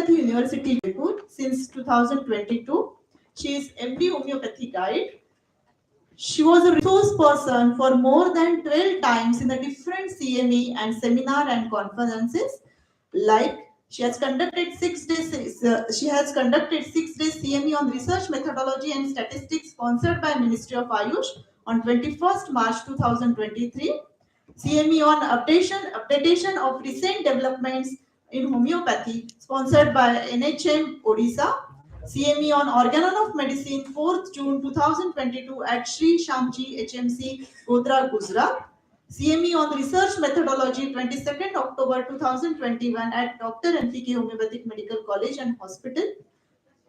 Homeopathy University, Jaipur since 2022. She is MD Homeopathy Guide. She was a resource person for more than 12 times in the different CME and seminar and conferences. Like she has conducted 6 days CME on research methodology and statistics sponsored by Ministry of Ayush on 21st March 2023. CME on updatation of recent developments in homeopathy sponsored by NHM Odisha. CME on Organon of Medicine 4th June 2022 at Sri Shamji HMC Godhra, Gujarat. CME on research methodology 22nd October 2021 at Dr. NPK Homeopathic Medical College and Hospital.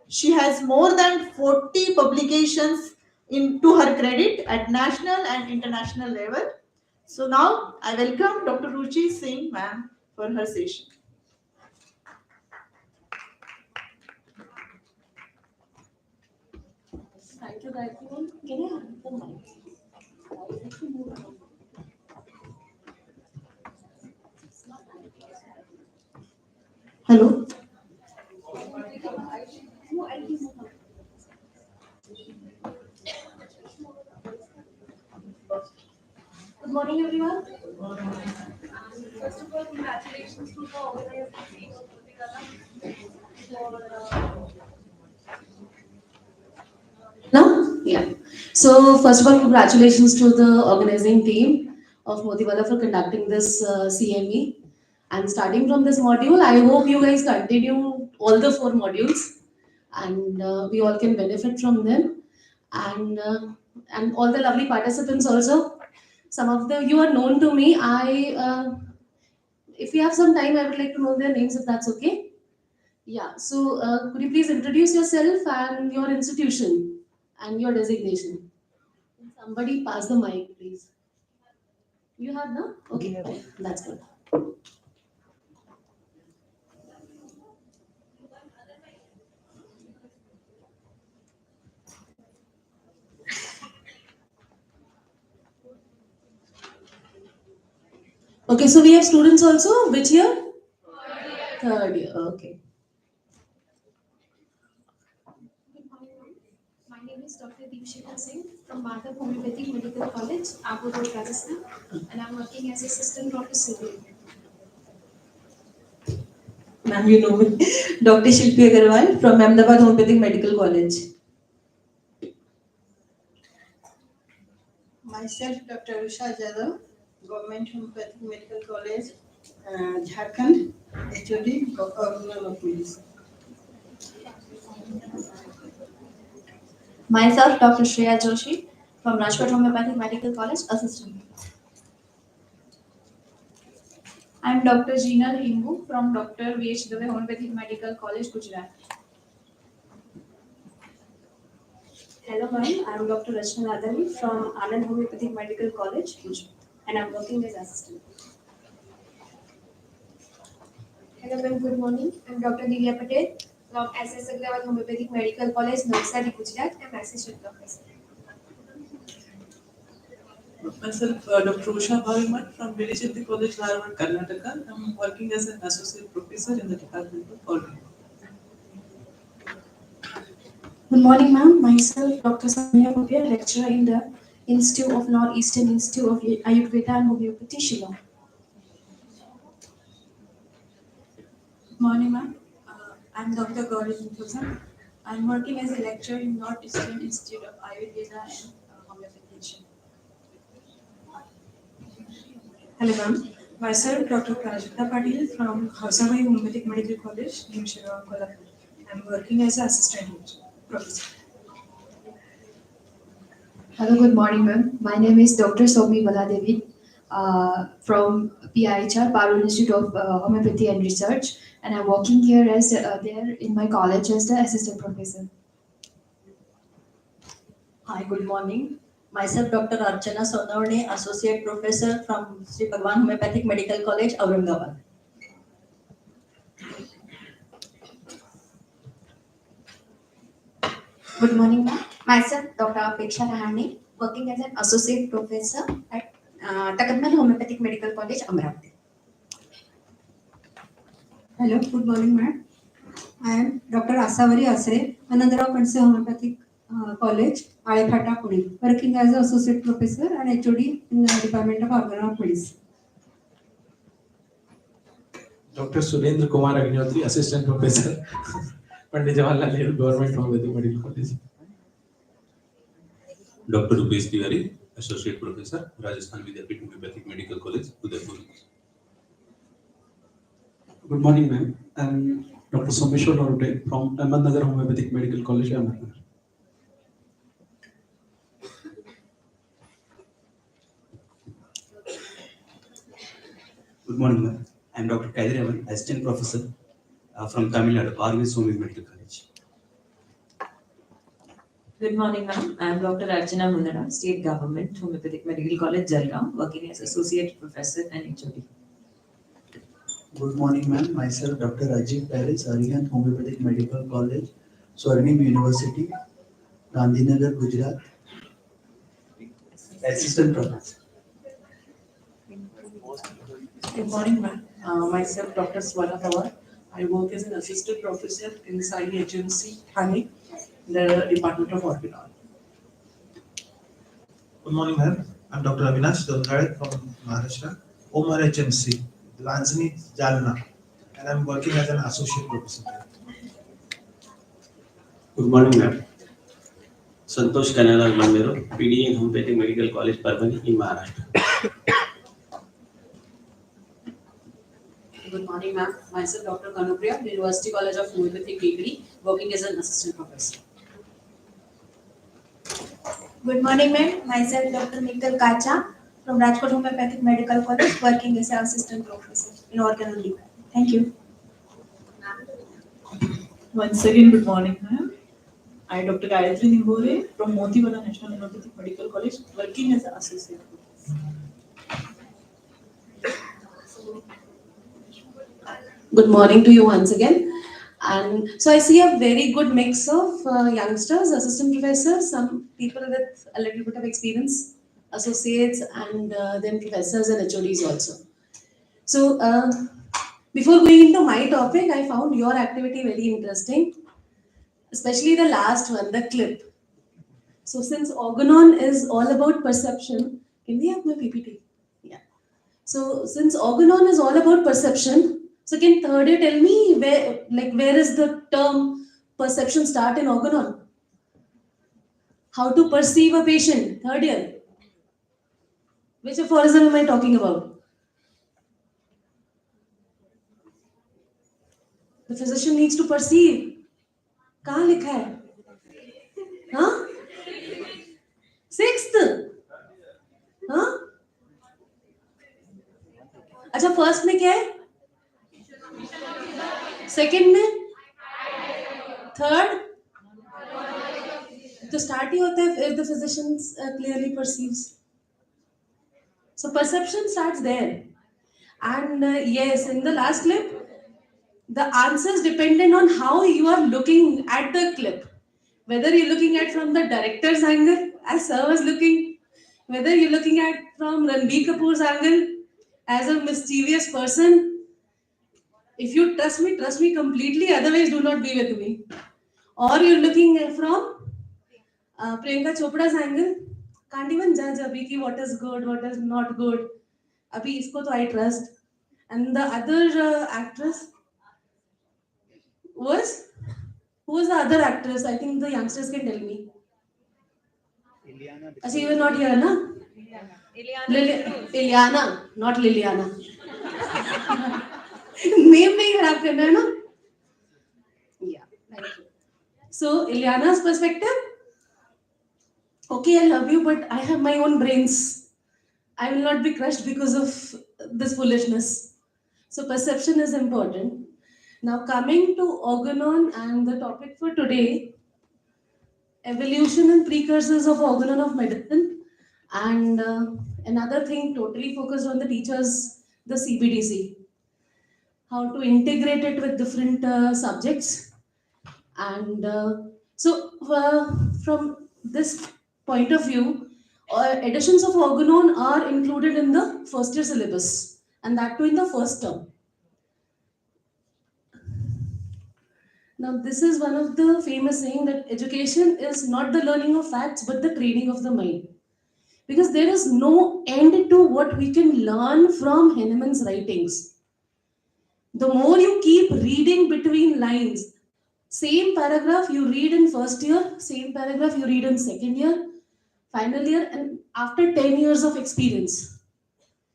She has more than 40 publications to her credit at national and international level. So now I welcome Dr. Ruchi Singh, ma'am, for her session. Thank you, Gayatri. Can I have the mic? Hello. Good morning, everyone. First of all, congratulations to the organizing team of Yeah. So first of all, congratulations to the organizing team of Motiwala for conducting this CME. And starting from this module, I hope you guys continue all the 4 modules, and we all can benefit from them. And all the lovely participants also. Some of you are known to me. If you have some time, I would like to know their names if that's okay. Yeah. So could you please introduce yourself and your institution and your designation? Somebody pass the mic, please. You have no? Okay, that's good. Okay, so we have students also. Which year? Third year. Okay. My name is Dr. Singh from Madhav Homeopathic Medical College, Abu Dhabi, Rajasthan, and I'm working as assistant professor. Ma'am, you know me. Dr. Shilpi Agarwal from Ahmedabad Homeopathic Medical College. Myself, Dr. Ruchi Jadhav, Government Homeopathic Medical College, Jharkhand, HOD, Organon of Medicine. Myself, Dr. Shreya Joshi from Rajkot Homeopathic Medical College, Assistant. I am Dr. Jinal Hingu from Dr. V.H. Dave Homeopathic Medical College, Gujarat. Hello, ma'am. I am Dr. Rachna Nadani from Anand Homeopathic Medical College, Gujarat, and I am working as assistant. Hello, ma'am. Good morning. I'm Dr. Divya Patel from SS Agrawal Homeopathic Medical College, Navsari, Gujarat. I'm assistant professor. Myself, Dr. Usha Bhaviman from Village College, Harvard, Karnataka. I'm working as an associate professor in the Department of Organon. Good morning, ma'am. Myself, Dr. Samia Kopia, lecturer in the Institute of Northeastern Institute of Ayurveda and Homeopathy, Shillong. Good morning, ma'am. I'm Dr. Gauri Muthusan. I'm working as a lecturer in Northeastern Institute of Ayurveda and Homeopathy, Shillong. Hello, ma'am. Myself, Dr. Prajakta Patil from Hausabai Homeopathic Medical College, New Shillong, Kolhapur. I'm working as an assistant professor. Hello, good morning, ma'am. My name is Dr. Soumi Baladevi from PIHR, Parul Institute of Homeopathy and Research, and I'm working here as there in my college as the assistant professor. Hi, good morning. Myself, Dr. Archana Sonavane, Associate Professor from Sri Bhagwan Homeopathic Medical College, Aurangabad. Good morning, ma'am. Myself, Dr. Apeksha Rahane, working as an associate professor at Takatmal Homeopathic Medical College, Amravati. Hello, good morning, ma'am. I am Dr. Asavari Asre, Anandarao Kanse Homeopathic College, Alefata, Pune, working as an associate professor and HOD in the Department of Organon Medicine. Dr. Surendra Kumar Agnihotri, Assistant Professor, Pandit Jawaharlal Nehru Government Homeopathic Medical College. Dr. Rupesh Tiwari, Associate Professor, Rajasthan Vidyapit Homeopathic Medical College, Udaipur. Good morning, ma'am. I'm Dr. Someshwar Norute from Ahmednagar Homeopathic Medical College, Ahmednagar. Good morning, ma'am. I'm Dr. Kadir Rahman, Assistant Professor from Tamil Nadu, Organon Medical College. Good morning, ma'am. I am Dr. Archana Mundara, State Government, Homeopathic Medical College, Jalgaon, working as Associate Professor and HOD. Good morning, ma'am. Myself, Dr. Rajiv Paris, Organon Homeopathic Medical College, Swarnim University, Gandhinagar, Gujarat. Assistant Professor. Good morning, ma'am. Myself, Dr. Swara Pawar. I work as an assistant professor in Science Agency, Thane, the Department of Organon. Good morning, ma'am. I'm Dr. Avinash Dolgare from Maharashtra, Omar HMC, Lanzani, Jalna, and I'm working as an associate professor. Good morning, ma'am. Santosh Kanala Glamero, PD in Homeopathic Medical College, Parvani in Maharashtra. Good morning, ma'am. Myself, Dr. Kanupriya, University College of Homeopathic Degree, working as an assistant professor. Good morning, ma'am. Myself, Dr. Nikhil Kacha from Rajkot Homeopathic Medical College, working as an assistant professor in Organon department. Thank you. Once again, good morning, ma'am. I, Dr. Gayatri Nimbore from Motiwala National Homeopathic Medical College, working as an associate professor. Good morning to you once again. And so I see a very good mix of youngsters, assistant professors, some people with a little bit of experience, associates, and then professors and HODs also. So before going into my topic, I found your activity very interesting, especially the last one, the clip. So since Organon is all about perception, can we have my PPT? Yeah. So since Organon is all about perception, so can third year tell me where is the term perception start in Organon? How to perceive a patient, third year. Which aphorism am I talking about? The physician needs to perceive. कहाँ लिखा है? हाँ? Sixth? हाँ? अच्छा first में क्या है? Second में? थर्ड? तो स्टार्ट ही होता है if the physician clearly perceives. So perception starts there. And yes, in the last clip, the answers dependent on how you are looking at the clip. Whether you're looking at from the director's angle, as sir was looking, whether you're looking at from Ranbir Kapoor's angle, as a mischievous person. If you trust me completely, otherwise do not be with me. Or you're looking from Priyanka Chopra's angle, can't even judge abhi ki what is good, what is not good. Abhi isko to I trust. And the other actress was, who was the other actress? I think the youngsters can tell me. Actually, you were not here, na? Ileana, not Liliana. Name नहीं खराब करना है ना? Yeah, thank you. So Ileana's perspective. Okay, I love you, but I have my own brains. I will not be crushed because of this foolishness. So perception is important. Now coming to Organon and the topic for today, evolution and precursors of Organon of medicine, and another thing totally focused on the teachers, the CBDC. How to integrate it with different subjects. And from this point of view, editions of Organon are included in the first year syllabus, and that too in the first term. Now, this is one of the famous saying that education is not the learning of facts, but the training of the mind. Because there is no end to what we can learn from Henneman's writings. The more you keep reading between lines, same paragraph you read in first year, same paragraph you read in second year, final year, and after 10 years of experience,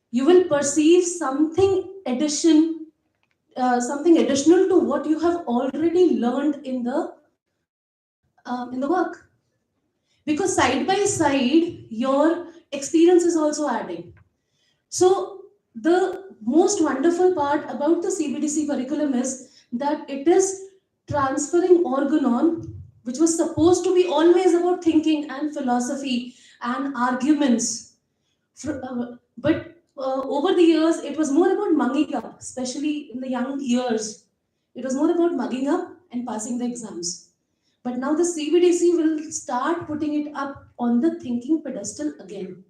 you will perceive something additional to what you have already learned in the work. Because side by side, your experience is also adding. So the most wonderful part about the CBDC curriculum is that it is transferring Organon, which was supposed to be always about thinking and philosophy and arguments. But over the years, it was more about mugging up, especially in the young years. It was more about mugging up and passing the exams. But now the CBDC will start putting it up on the thinking pedestal again.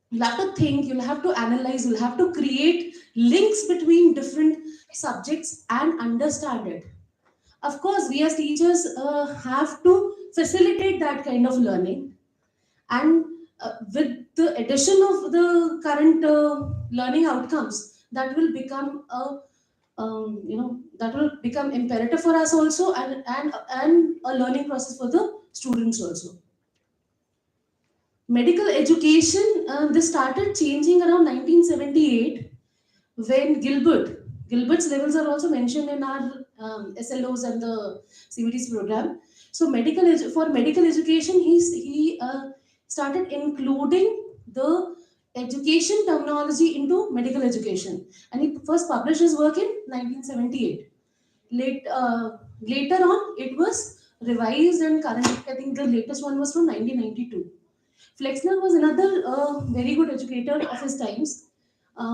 You'll have to think, you'll have to analyze, you'll have to create links between different subjects and understand it. Of course, we as teachers have to facilitate that kind of learning. And with the addition of the current learning outcomes, that will become that will become imperative for us also, and a learning process for the students also. Medical education, this started changing around 1978 when Gilbert's levels are also mentioned in our SLOs and the CBTC program. So for medical education, he started including the education terminology into medical education, and he first published his work in 1978. Later on, it was revised and current. I think the latest one was from 1992. Flexner was another very good educator of his times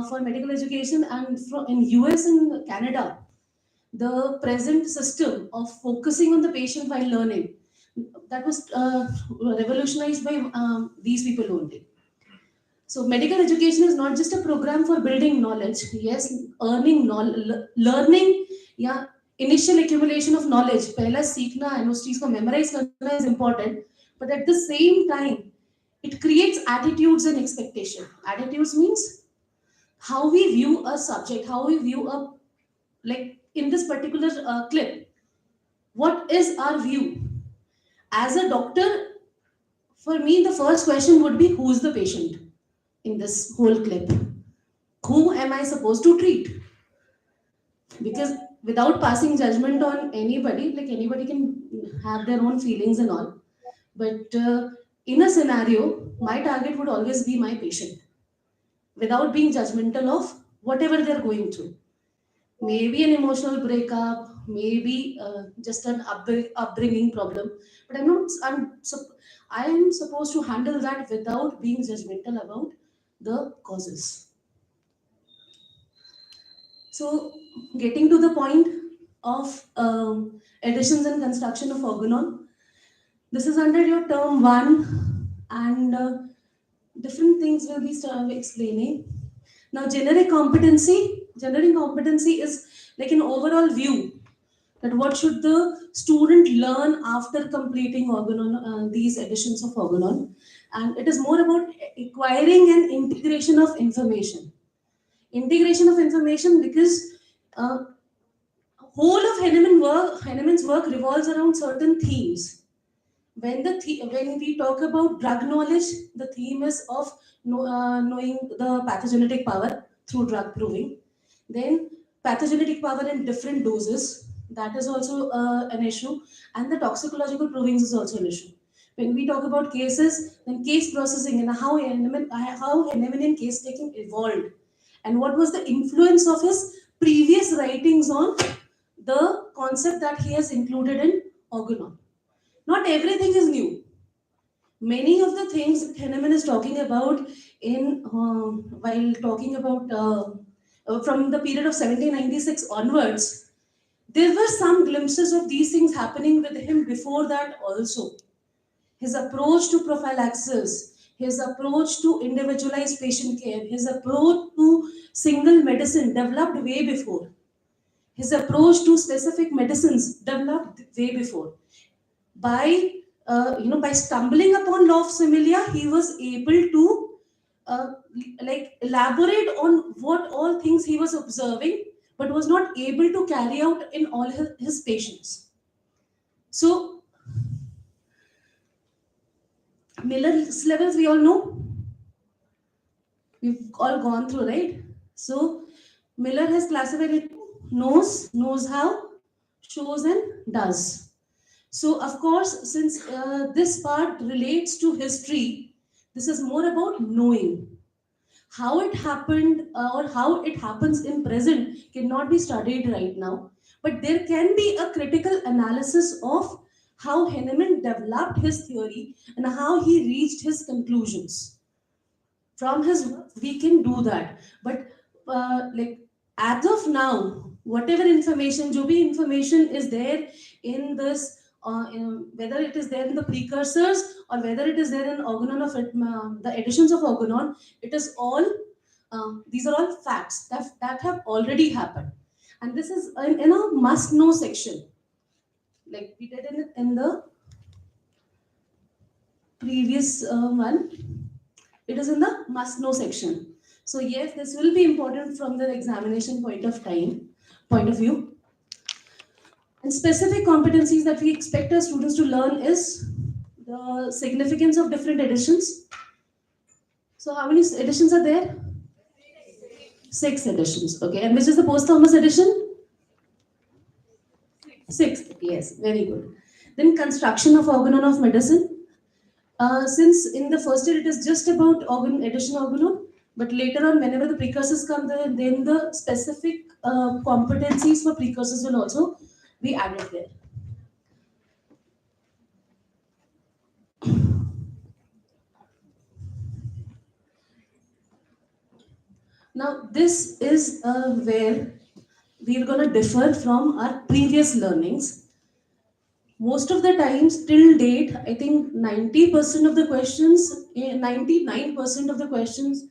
for medical education, and in US and Canada, the present system of focusing on the patient while learning, that was revolutionized by these people only. So medical education is not just a program for building knowledge. Yes, learning, yeah, initial accumulation of knowledge. पहला सीखना है, उस चीज को memorize करना is important, but at the same time, it creates attitudes and expectation. Attitudes means how we view a subject, how we view like in this particular clip, what is our view? As a doctor, for me, the first question would be, who's the patient in this whole clip? Who am I supposed to treat? Because without passing judgment on anybody, like anybody can have their own feelings and all. But in a scenario, my target would always be my patient without being judgmental of whatever they're going through. Maybe an emotional breakup, maybe just an upbringing problem. But I am supposed to handle that without being judgmental about the causes. So, getting to the point of additions and construction of Organon, this is under your term 1, and different things will be explaining. Now, generic competency is like an overall view that what should the student learn after completing Organon, these editions of Organon, and it is more about acquiring an integration of information. Integration of information, because whole of Henneman's work revolves around certain themes. When we talk about drug knowledge, the theme is of knowing the pathogenetic power through drug proving. Then pathogenetic power in different doses, that is also an issue, and the toxicological provings is also an issue. When we talk about cases, then case processing and how Hennemanian case taking evolved, and what was the influence of his previous writings on the concept that he has included in Organon. Not everything is new. Many of the things that Henneman is talking about while talking about from the period of 1796 onwards, there were some glimpses of these things happening with him before that also. His approach to prophylaxis, his approach to individualized patient care, his approach to single medicine developed way before. his approach to specific medicines developed way before. By by stumbling upon law of similia, he was able to elaborate on what all things he was observing, but was not able to carry out in all his patients. So Miller's levels we all know, we've all gone through, right? So Miller has classified it knows how, shows and does. So of course, since this part relates to history, this is more about knowing. How it happened or how it happens in present cannot be studied right now, but there can be a critical analysis of how Henneman developed his theory and how he reached his conclusions. From his work, we can do that. But as of now, whatever information, jo bhi information is there in this, whether it is there in the precursors or whether it is there in Organon of the editions of Organon, it is all these are all facts that have already happened, and this is in a must know section, like we did in the previous one. It is in the must know section. So yes, this will be important from the examination point of view. And specific competencies that we expect our students to learn is the significance of different editions. So how many editions are there? 6 editions. Okay, and which is the post-Thomas edition? 6. Yes, very good. Then construction of Organon of medicine. Since in the first year it is just about edition Organon, but later on whenever the precursors come, then the specific competencies for precursors will also be added there. Now this is where we are going to differ from our previous learnings. Most of the times till date, I think 90% of the questions, 99% of the questions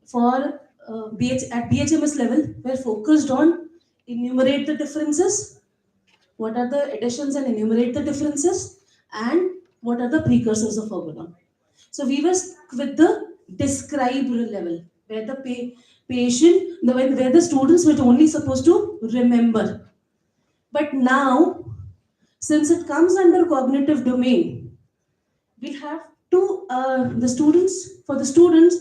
for at BHMS level were focused on enumerate the differences, what are the additions and enumerate the differences, and what are the precursors of Organon. So we were with the describe level, where the where the students were only supposed to remember. But now, since it comes under cognitive domain, we have to for the students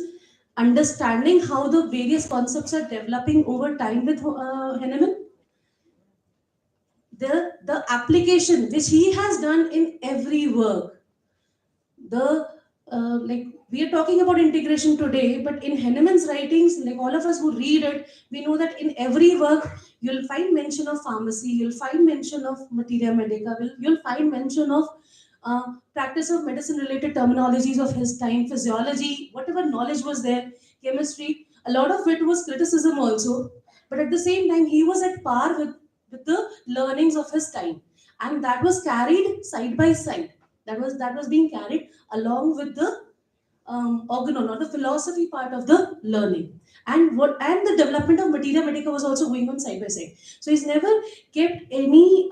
understanding how the various concepts are developing over time with Henneman. The application which he has done in every work, we are talking about integration today, but in Henneman's writings, like all of us who read it, we know that in every work you'll find mention of pharmacy, you'll find mention of materia medica, you'll find mention of practice of medicine related terminologies of his time, physiology, whatever knowledge was there, chemistry. A lot of it was criticism also, but at the same time he was at par with the learnings of his time, and that was carried side by side. That was being carried along with the Organon or the philosophy part of the learning, and the development of materia medica was also going on side by side. So he's never kept any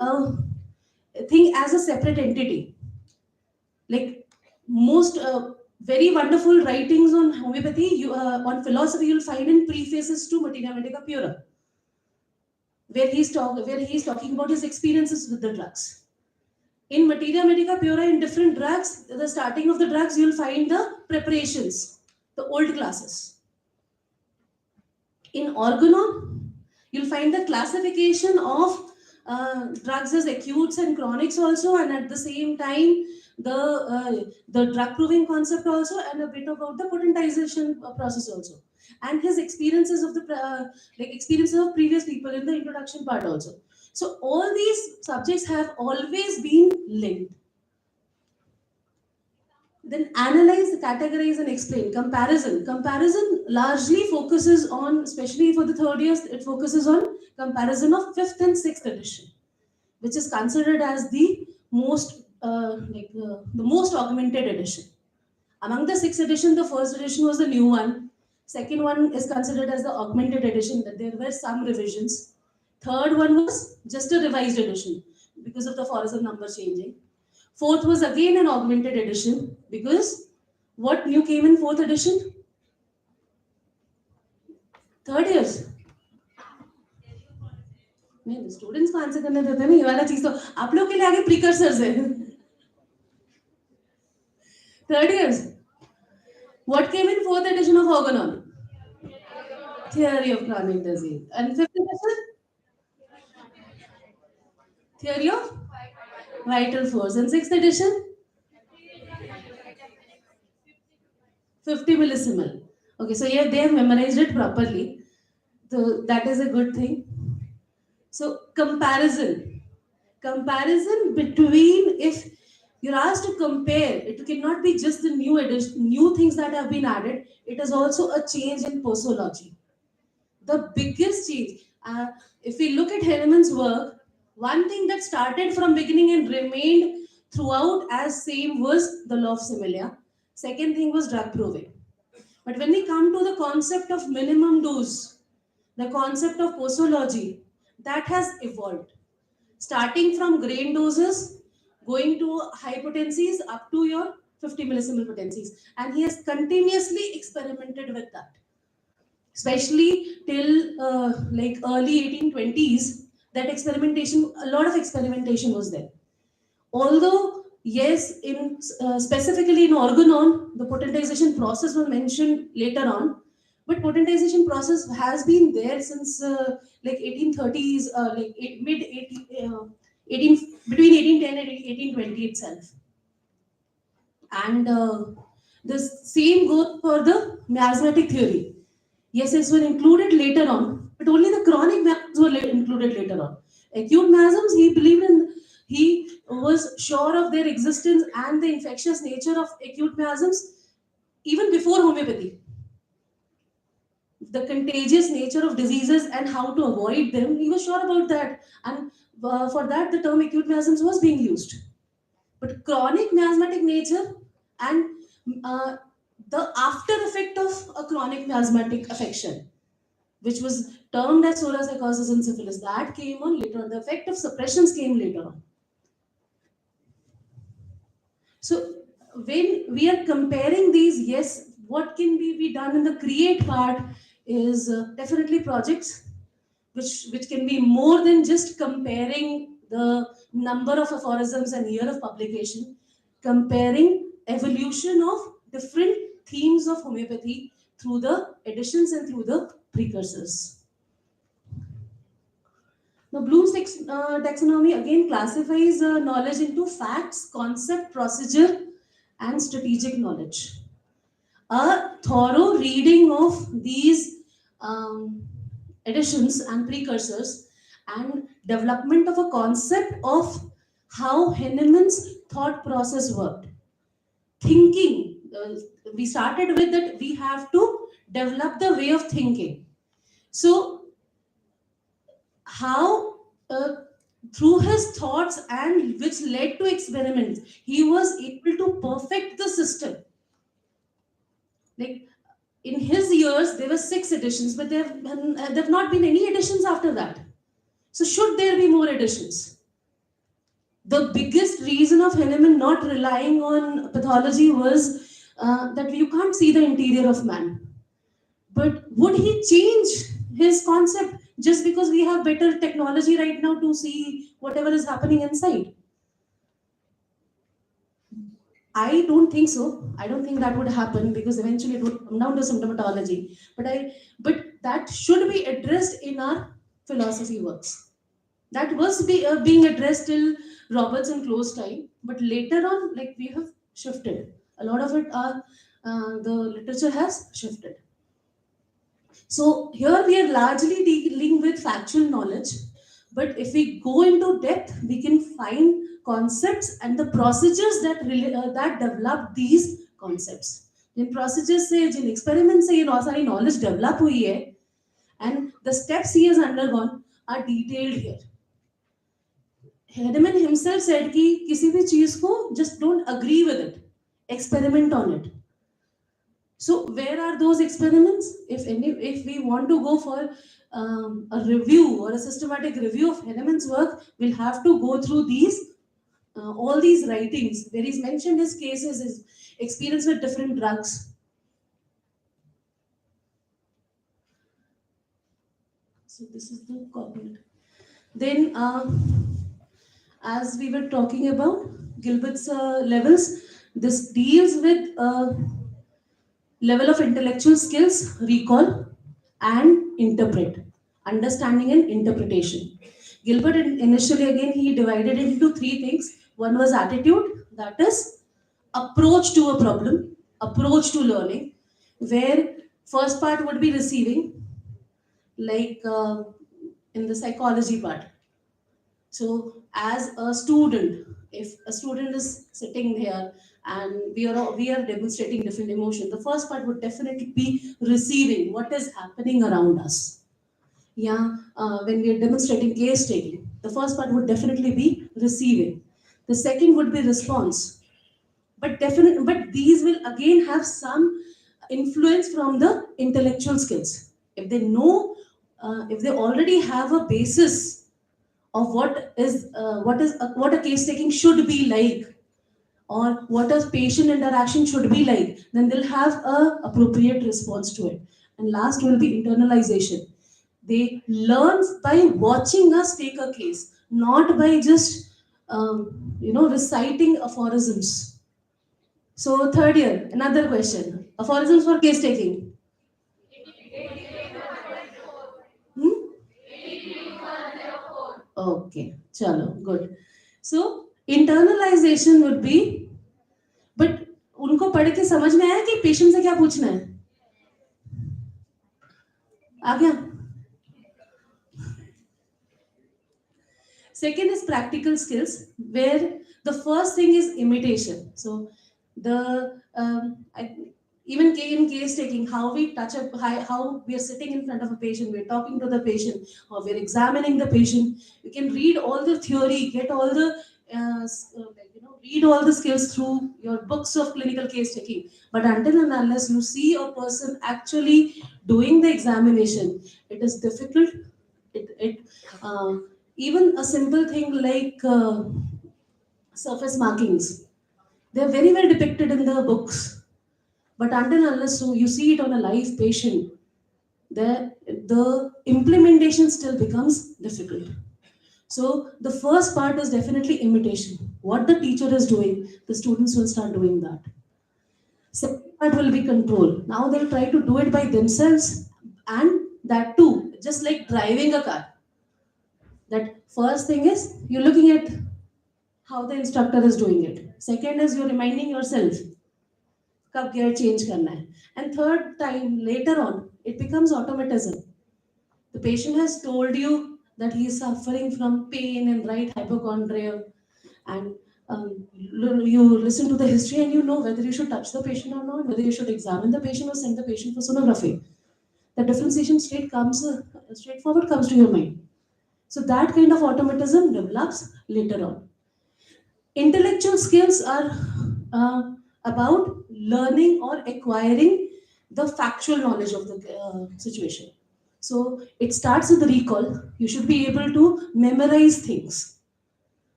thing as a separate entity. Like most very wonderful writings on homeopathy, on philosophy, you'll find in prefaces to Materia Medica Pura, where he's talking about his experiences with the drugs. In Materia Medica Pura, in different drugs, the starting of the drugs, you'll find the preparations, the old classes. In Organon, you'll find the classification of drugs as acutes and chronics also, and at the same time, the drug proving concept also, and a bit about the potentization process also, and his experiences of the experiences of previous people in the introduction part also. So all these subjects have always been linked. Then analyze, categorize, and explain. Comparison. Comparison largely focuses on, especially for the third years, it focuses on comparison of 5th and 6th edition, which is considered as the most augmented edition. Among the 6th edition, the first edition was the new one. Second one is considered as the augmented edition, that there were some revisions. Third one was just a revised edition because of the aphorism number changing. Fourth was again an augmented edition because what new came in fourth edition? Third years. नहीं students को answer करने देते हैं ना, ये वाला चीज तो आप लोग के लिए आगे प्रिकर्सर्स है. Third years. What came in fourth edition of Organon? Theory of chronic disease. And fifth edition? Theory of vital force. And sixth edition? 50 millisimial. Okay, so yeah, they have memorized it properly. So that is a good thing. So comparison between, if you're asked to compare, it cannot be just the new addition, new things that have been added. It is also a change in posology. The biggest change. If we look at Henneman's work, one thing that started from beginning and remained throughout as same was the law of similia. Second thing was drug proving. But when we come to the concept of minimum dose, the concept of posology, that has evolved. Starting from grain doses, going to high potencies up to your 50 millisimial potencies. And he has continuously experimented with that. Especially till like early 1820s, that experimentation, a lot of experimentation was there. Although, yes, in specifically in Organon, the potentization process was mentioned later on, but potentization process has been there since like 1830s, like mid 18 between 1810 and 1820 itself. And the same goes for the miasmatic theory. Yes, it was included later on, but only the chronic miasms were included later on. Acute miasms, he was sure of their existence and the infectious nature of acute miasms even before homeopathy. The contagious nature of diseases and how to avoid them, he was sure about that. And for that, the term acute miasms was being used. But chronic miasmatic nature and the after effect of a chronic miasmatic affection, which was termed as solar psychosis and syphilis, that came on later on. The effect of suppressions came later on. So when we are comparing these, yes, what can be done in the create part is definitely projects, which can be more than just comparing the number of aphorisms and year of publication, comparing evolution of different themes of homeopathy through the editions and through the precursors. Now, Bloom's taxonomy again classifies knowledge into facts, concept, procedure, and strategic knowledge. A thorough reading of these editions and precursors and development of a concept of how Henneman's thought process worked. Thinking, we started with that we have to develop the way of thinking. So, how through his thoughts and which led to experiments, he was able to perfect the system. Like in his years, there were 6 editions, but there have not been any editions after that. So should there be more editions? The biggest reason of Henneman not relying on pathology was that you can't see the interior of man. But would he change his concept just because we have better technology right now to see whatever is happening inside? I don't think so. I don't think that would happen because eventually it would come down to symptomatology. But that should be addressed in our philosophy works. That was being addressed till Roberts and Close time, but later on, like we have shifted. A lot of it, the literature has shifted. So here we are largely dealing with factual knowledge, but if we go into depth, we can find concepts and the procedures that develop these concepts. In procedures से, जिन experiments से ये बहुत सारी knowledge develop हुई है, and the steps he has undergone are detailed here. Henneman himself said कि किसी भी चीज को just don't agree with it, experiment on it. So where are those experiments? If we want to go for a review or a systematic review of Henneman's work, we'll have to go through these all these writings where he's mentioned his cases, his experience with different drugs. So this is the cognitive. Then, as we were talking about Gilbert's levels, this deals with level of intellectual skills, recall, and interpret, understanding and interpretation. Gilbert initially again he divided it into three things. One was attitude, that is approach to a problem, approach to learning, where first part would be receiving, like in the psychology part. So as a student, if a student is sitting here and we are demonstrating different emotions, the first part would definitely be receiving what is happening around us. Yeah, when we are demonstrating case taking, the first part would definitely be receiving. The second would be response. But these will again have some influence from the intellectual skills. If they know, if they already have a basis of what a case taking should be like, or what a patient interaction should be like, then they'll have a appropriate response to it. And last will be internalization. They learn by watching us take a case, not by just reciting aphorisms. So third year, another question. Aphorisms for case taking. Hmm? Okay, chalo, good. So internalization would be, but उनको पढ़ के समझ में आया कि patient से क्या पूछना है? आ गया? Second is practical skills, where the first thing is imitation. So the even in case taking, how we touch up, how we are sitting in front of a patient, we're talking to the patient, or we're examining the patient. You can read all the theory, get all the read all the skills through your books of clinical case taking. But until and unless you see a person actually doing the examination, it is difficult. Even a simple thing like surface markings, they're very well depicted in the books. But until unless you see it on a live patient, the implementation still becomes difficult. So the first part is definitely imitation. What the teacher is doing, the students will start doing that. Second part will be control. Now they'll try to do it by themselves, and that too, just like driving a car. That first thing is you're looking at how the instructor is doing it. Second is you're reminding yourself कब gear change करना है. And third time later on, it becomes automatism. The patient has told you that he is suffering from pain and right hypochondria, and you listen to the history and you know whether you should touch the patient or not, whether you should examine the patient or send the patient for sonography. The differentiation straightforward comes to your mind. So that kind of automatism develops later on. Intellectual skills are about learning or acquiring the factual knowledge of the situation. So it starts with recall. You should be able to memorize things.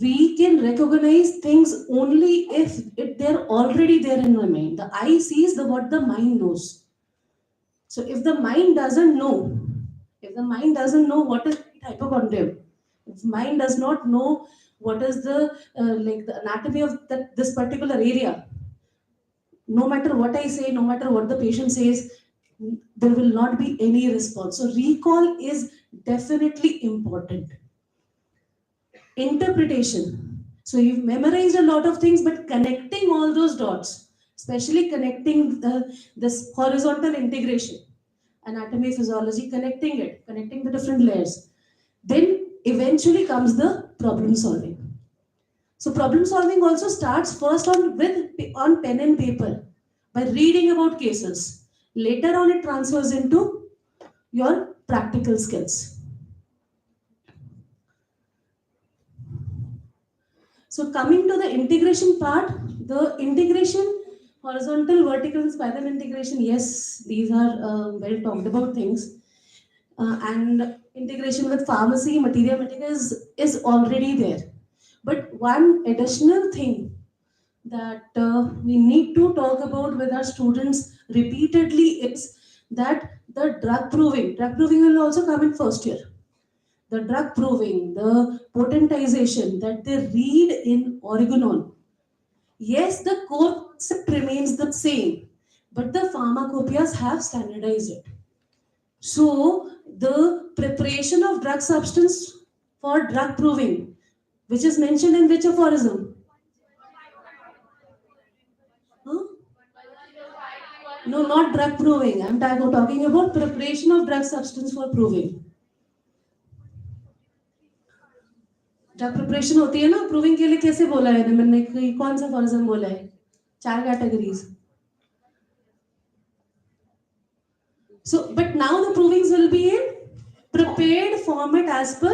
We can recognize things only if they're already there in my mind. The eye sees what the mind knows. So if the mind doesn't know, what is hypochondrium, if mind does not know what is the the anatomy of this particular area, no matter what I say, no matter what the patient says, there will not be any response. So recall is definitely important. Interpretation. So you've memorized a lot of things, but connecting all those dots, especially connecting this horizontal integration, anatomy, physiology, connecting the different layers. Then eventually comes the problem solving. So problem solving also starts first on pen and paper by reading about cases. Later on, it transfers into your practical skills. So coming to the integration part, the integration Horizontal, vertical, and spiral integration, yes, these are well talked about things. And integration with pharmacy, material medical is already there. But one additional thing that we need to talk about with our students repeatedly is that the drug proving will also come in first year. The drug proving, the potentization that they read in Organon. Yes, the core concept remains the same, but the pharmacopoeias have standardized it. So, the preparation of drug substance for drug proving, which is mentioned in which aphorism? Huh? No, not drug proving. I'm talking about preparation of drug substance for proving. Drug preparation होती है ना proving के लिए कैसे बोला है मैंने कौन सा फॉर्जन बोला है 4 categories so but now the provings will be in prepared format as per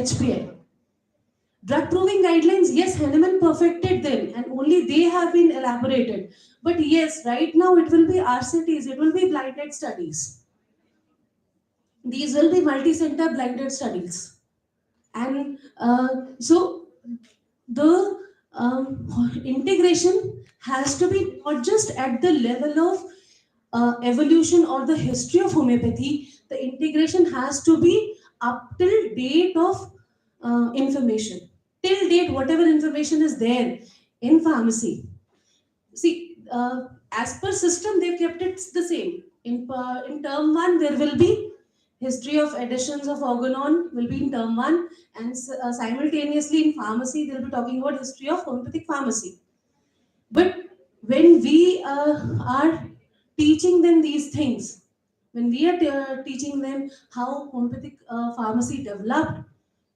HPI drug proving guidelines yes Henneman perfected them and only they have been elaborated but yes right now it will be RCTs it will be blinded studies these will be multi-center blinded studies and so the integration has to be not just at the level of evolution or the history of homeopathy the integration has to be up till date of information till date whatever information is there in pharmacy see as per system they've kept it the same in term 1 there will be history of additions of Organon will be in term 1 and simultaneously in pharmacy they'll be talking about history of homeopathic pharmacy but when we are teaching them these things when we are teaching them how homeopathic pharmacy developed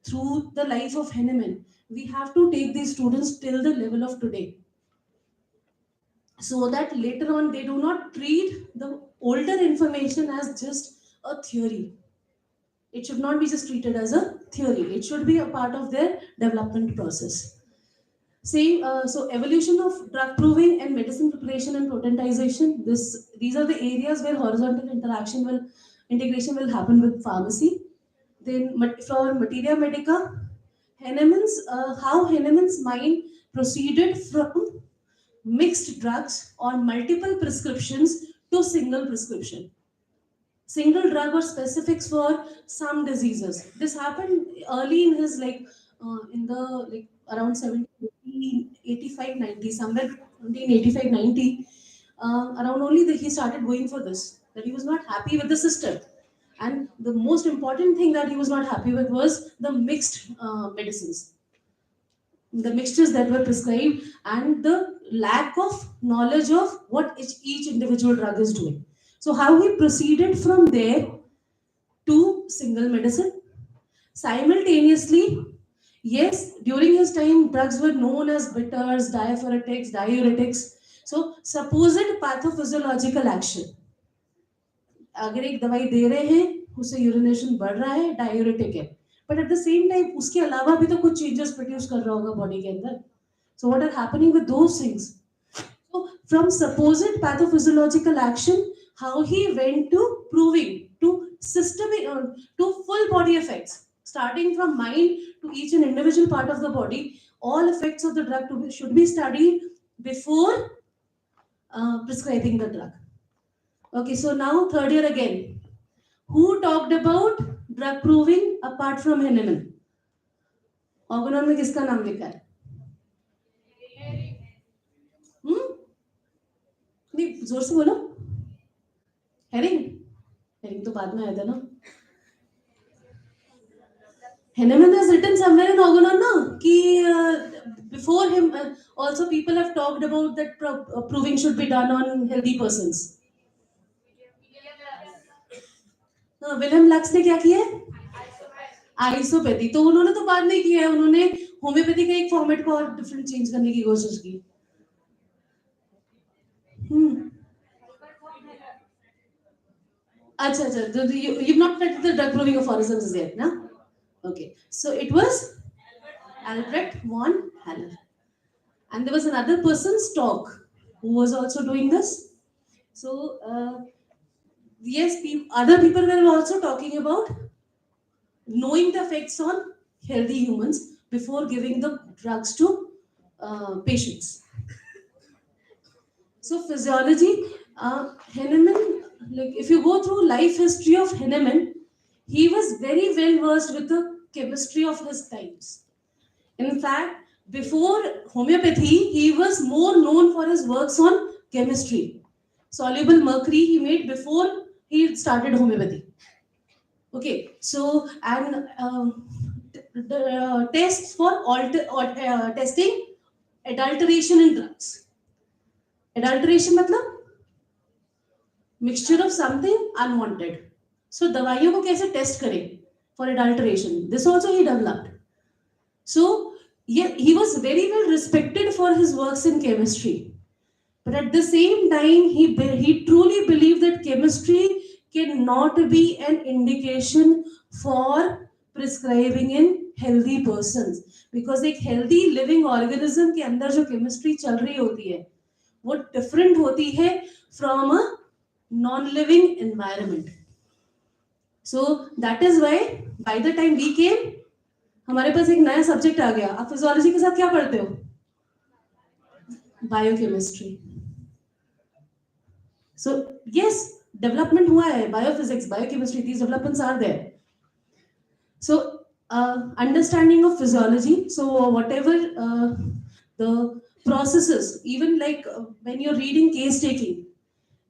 through the life of Henneman we have to take these students till the level of today so that later on they do not treat the older information as just a theory. It should not be just treated as a theory. It should be a part of their development process. Same, so evolution of drug proving and medicine preparation and potentization. These are the areas where horizontal integration will happen with pharmacy. Then for materia medica, how Henneman's mind proceeded from mixed drugs or multiple prescriptions to single prescription single drug or specifics for some diseases this happened early in his in the around 1785 90 somewhere 1785 90 around only that he started going for this that he was not happy with the system and the most important thing that he was not happy with was the mixed medicines the mixtures that were prescribed and the lack of knowledge of what each individual drug is doing. So how he proceeded from there to single medicine. Simultaneously, yes, during his time, drugs were known as bitters, diaphoretics, diuretics. So supposed pathophysiological action. अगर एक दवाई दे रहे हैं उससे urination बढ़ रहा है diuretic है but at the same time उसके अलावा भी तो कुछ चेंजेस प्रोड्यूस कर रहा होगा बॉडी के अंदर so what are happening with those things so from supposed pathophysiological action how he went to proving to systemic to full body effects starting from mind to each and individual part of the body all effects of the drug should be studied before prescribing the drug. Okay, so now third year again. Who talked about drug proving apart from Henneman? Organon में किसका नाम लिखा है? नहीं जोर से बोलो. Herring? Herring तो बाद में आया था ना. Henneman has written somewhere in Organon ना कि before him also people have talked about that proving should be done on healthy persons. William lux ने क्या किया आइसोपैथी तो उन्होंने तो बाद में किया है उन्होंने होम्योपैथी का एक फॉर्मेट को और डिफरेंट चेंज करने की कोशिश की अच्छा अच्छा you've not read the drug proving of horizons yet na okay so it was Albrecht von Haller and there was another person Stock who was also doing this. So yes, other people were also talking about knowing the effects on healthy humans before giving the drugs to patients. So physiology, Henneman, like if you go through life history of Henneman, he was very well versed with the chemistry of his times. In fact, before homeopathy, he was more known for his works on chemistry. Soluble mercury he made before he started homeopathy. Okay, so and the tests for testing adulteration in drugs. Adulteration मतलब mixture of something unwanted. So दवाइयों को कैसे test करें for adulteration? This also he developed. So yeah, he was very well respected for his works in chemistry. But at the same time, he truly believed that chemistry cannot be an indication for prescribing in healthy persons. Because एक healthy living organism के अंदर जो chemistry चल रही होती है, वो different होती है from a non-living environment. So that is why by the time we came, हमारे पास एक नया सब्जेक्ट आ गया. आप फिजियोलॉजी के साथ क्या पढ़ते हो? बायोकेमिस्ट्री. So yes, development हुआ है. Biophysics, biochemistry, these developments are there. So understanding of physiology. So whatever the processes, even like when you're reading case taking,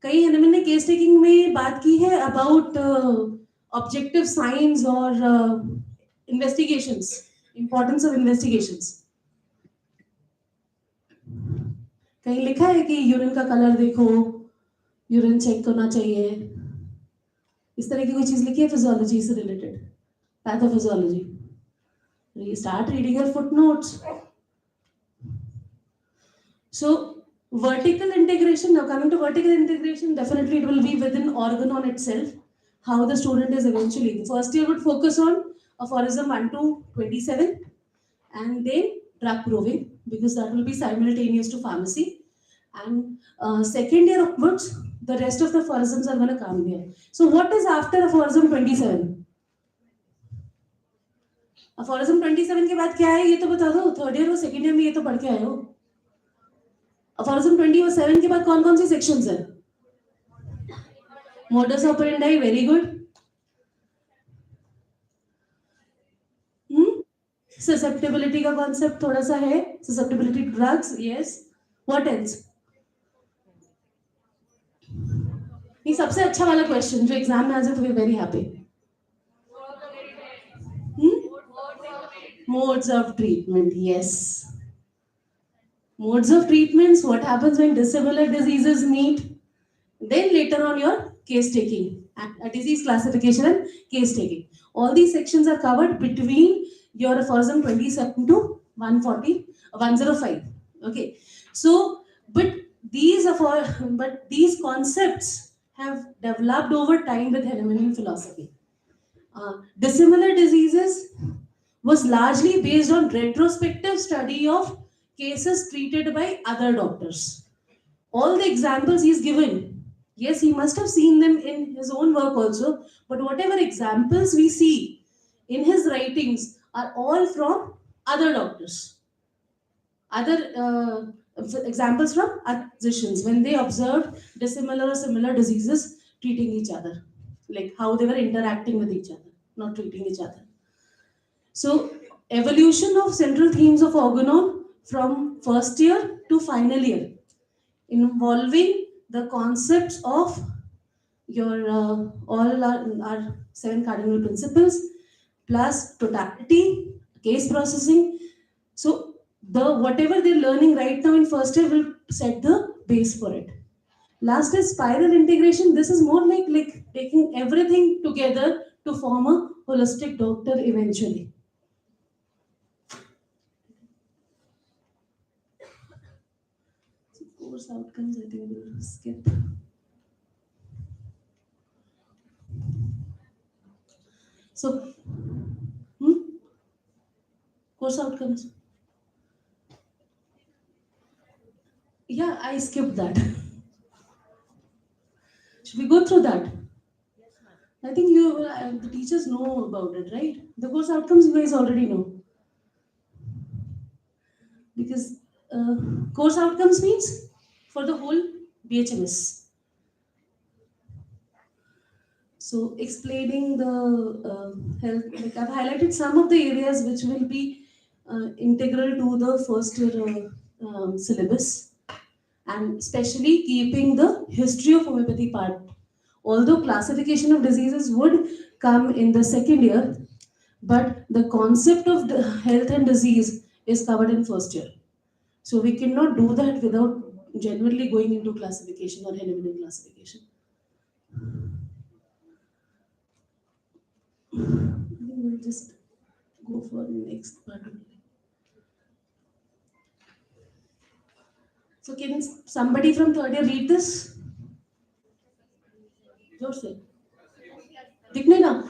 कई हमें ने case taking में बात की है about objective signs or investigations, importance of investigations. कहीं लिखा है कि यूरिन का कलर देखो, यूरिन चेक करना चाहिए, इस तरह की कोई चीज लिखी है फिजियोलॉजी से related, pathophysiology. You start reading your footnotes. So vertical integration, now coming to vertical integration, definitely it will be within Organon itself, how the student is eventually. The first year would focus on aphorism 1 to 27 and then drug proving, because that will be simultaneous to pharmacy. And second year upwards, the rest of the aphorisms are going to come there. So what is after aphorism 27? aphorism 27 के बाद क्या है ये तो बता दो. Third year और second year में ये तो पढ़ के आए हो. aphorism 27 के बाद कौन कौन सी सेक्शंस है? modus operandi, very good. susceptibility का कॉन्सेप्ट थोड़ा सा है. susceptibility to drugs, yes. what else? ये सबसे अच्छा वाला क्वेश्चन जो एग्जाम में आ जाए तो we very happy. Modes of treatment, yes. Modes of treatments, what happens when dissimilar diseases meet. Then later on your case taking, disease classification and case taking. All these sections are covered between your aphorism 27 to 105. Okay. So, but these concepts have developed over time with Hahnemannian philosophy. Dissimilar diseases was largely based on retrospective study of cases treated by other doctors. All the examples he's given, yes, he must have seen them in his own work also, but whatever examples we see in his writings are all from other doctors. Other examples from other physicians when they observed dissimilar or similar diseases treating each other, like how they were interacting with each other, not treating each other. So, evolution of central themes of Organon from first year to final year, involving the concepts of your all our 7 cardinal principles plus totality, case processing. So, the whatever they're learning right now in first year will set the base for it. Last is spiral integration. This is more like taking everything together to form a holistic doctor eventually. Course outcomes, I think we'll skip. So, course outcomes. Yeah, I skipped that. Should we go through that? I think the teachers know about it, right? The course outcomes you guys already know. Because uh, course outcomes means for the whole BHMS. So explaining the health, like I've highlighted some of the areas which will be integral to the first year syllabus, and especially keeping the history of homeopathy part. Although classification of diseases would come in the second year, but the concept of the health and disease is covered in first year. So we cannot do that without genuinely going into classification or Hahnemann classification. I think we'll just go for the next part. So can somebody from third year read this? जोर से दिखने ना.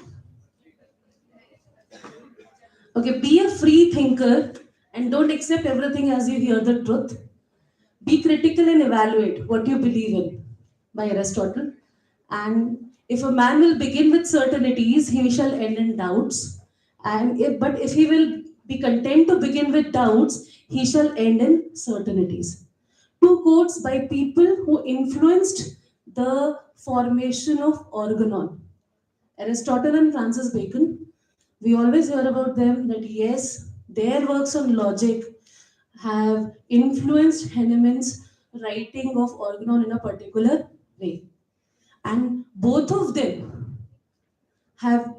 Okay, be a free thinker and don't accept everything as you hear the truth. Be critical and evaluate what you believe in, by Aristotle. And if a man will begin with certainties, he shall end in doubts. But if he will be content to begin with doubts, he shall end in certainties. Two quotes by people who influenced the formation of Organon: Aristotle and Francis Bacon. We always hear about them that yes, their works on logic have influenced Hahnemann's writing of Organon in a particular way. And both of them have